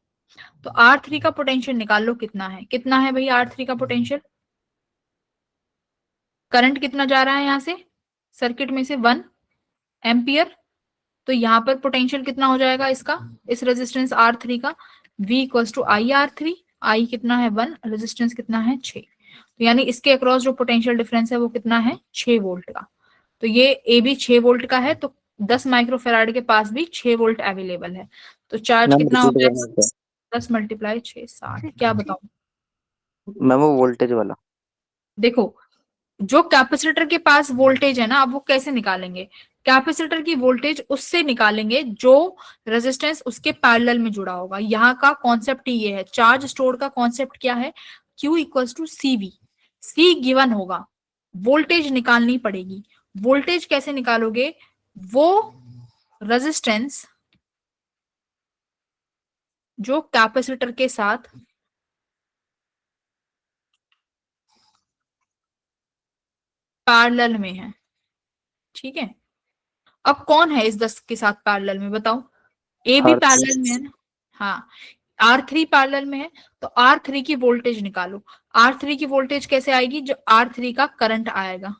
तो R3 का पोटेंशियल निकाल लो, कितना है, कितना है भाई R3 का पोटेंशियल? करंट कितना जा रहा है यहां से सर्किट में से, 1 एम्पियर। तो यहाँ पर पोटेंशियल कितना हो जाएगा इसका, इस रेजिस्टेंस R3 का, V equals to I R3। I कितना है 1, रेजिस्टेंस कितना है 6। तो यानी इसके अक्रॉस जो पोटेंशियल डिफरेंस है वो कितना है, 6 वोल्ट का। तो ये ए भी 6 वोल्ट का है, तो 10 माइक्रोफेराड के पास भी 6 वोल्ट अवेलेबल है। तो चार्ज मैम कितना हो रिपीट जाएगा, करना है 10 मल्टीप्लाई 6 60, क्या बताऊं? मैम, वो वोल्टेज वाला। देखो, जो कैपेसिटर के पास वोल्टेज है ना, अब वो कैसे निकालेंगे, कैपेसिटर की वोल्टेज उससे निकालेंगे जो रेजिस्टेंस उसके पैरेलल में जुड़ा होगा। यहाँ का कॉन्सेप्ट ही ये है, चार्ज स्टोर का कॉन्सेप्ट क्या है, Q equals to CV। C given होगा, वोल्टेज निकालनी पड़ेगी। वोल्टेज कैसे निकालोगे, वो रेजिस्टेंस जो कैपेसिटर के साथ पैरेलल में है, ठीक है। अब कौन है इस 10 के साथ पैरेलल में, बताओ? ए भी R3 पैरेलल में है ना, हाँ, R3 पैरेलल में है। तो R3 की वोल्टेज निकालो। R3 की वोल्टेज कैसे आएगी, जो R3 का करंट आएगा।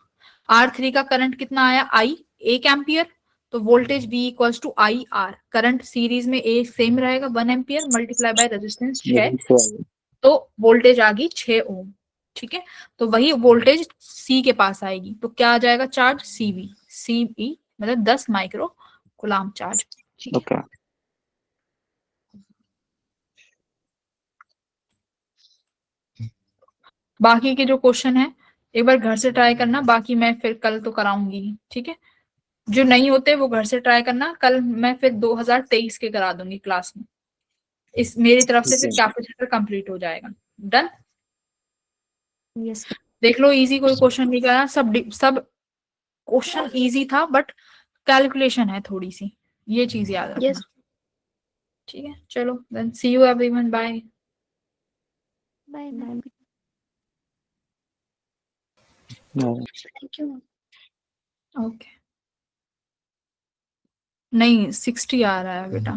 R3 का करंट कितना आया, I 1 एम्पियर। तो voltage V equals to I R, current series में A सेम रहेगा 1 एम्पियर मल्टीप्लाई बाय रेजिस्टेंस 6, तो वोल्टेज आ गई 6 ओम, ठीक है। तो वही वोल्टेज C के पास आएगी, तो क्या आ जाएगा चार्ज, CV। CV मतलब 10 माइक्रो कूलाम चार्ज, ठीक है। ओके। बाकी के जो क्वेश्चन है एक बार घर से ट्राई करना, बाकी मैं फिर कल तो कराऊंगी ही, ठीक है। जो नहीं होते वो घर से ट्राई करना, कल मैं फिर 2023 के करा दूंगी क्लास में। इस मेरी तरफ से फिर कैपेसिटर कंप्लीट हो जाएगा। डन। यस देख लो, इजी कोई क्वेश्चन नहीं करा, सब क्वेश्चन इजी था, बट कैलकुलेशन है थोड़ी सी, ये चीज याद रखना, यस ठीक है। चलो then, see you everyone, bye. Bye ma'am. Thank you. Okay, नहीं 60 आ रहा है बेटा।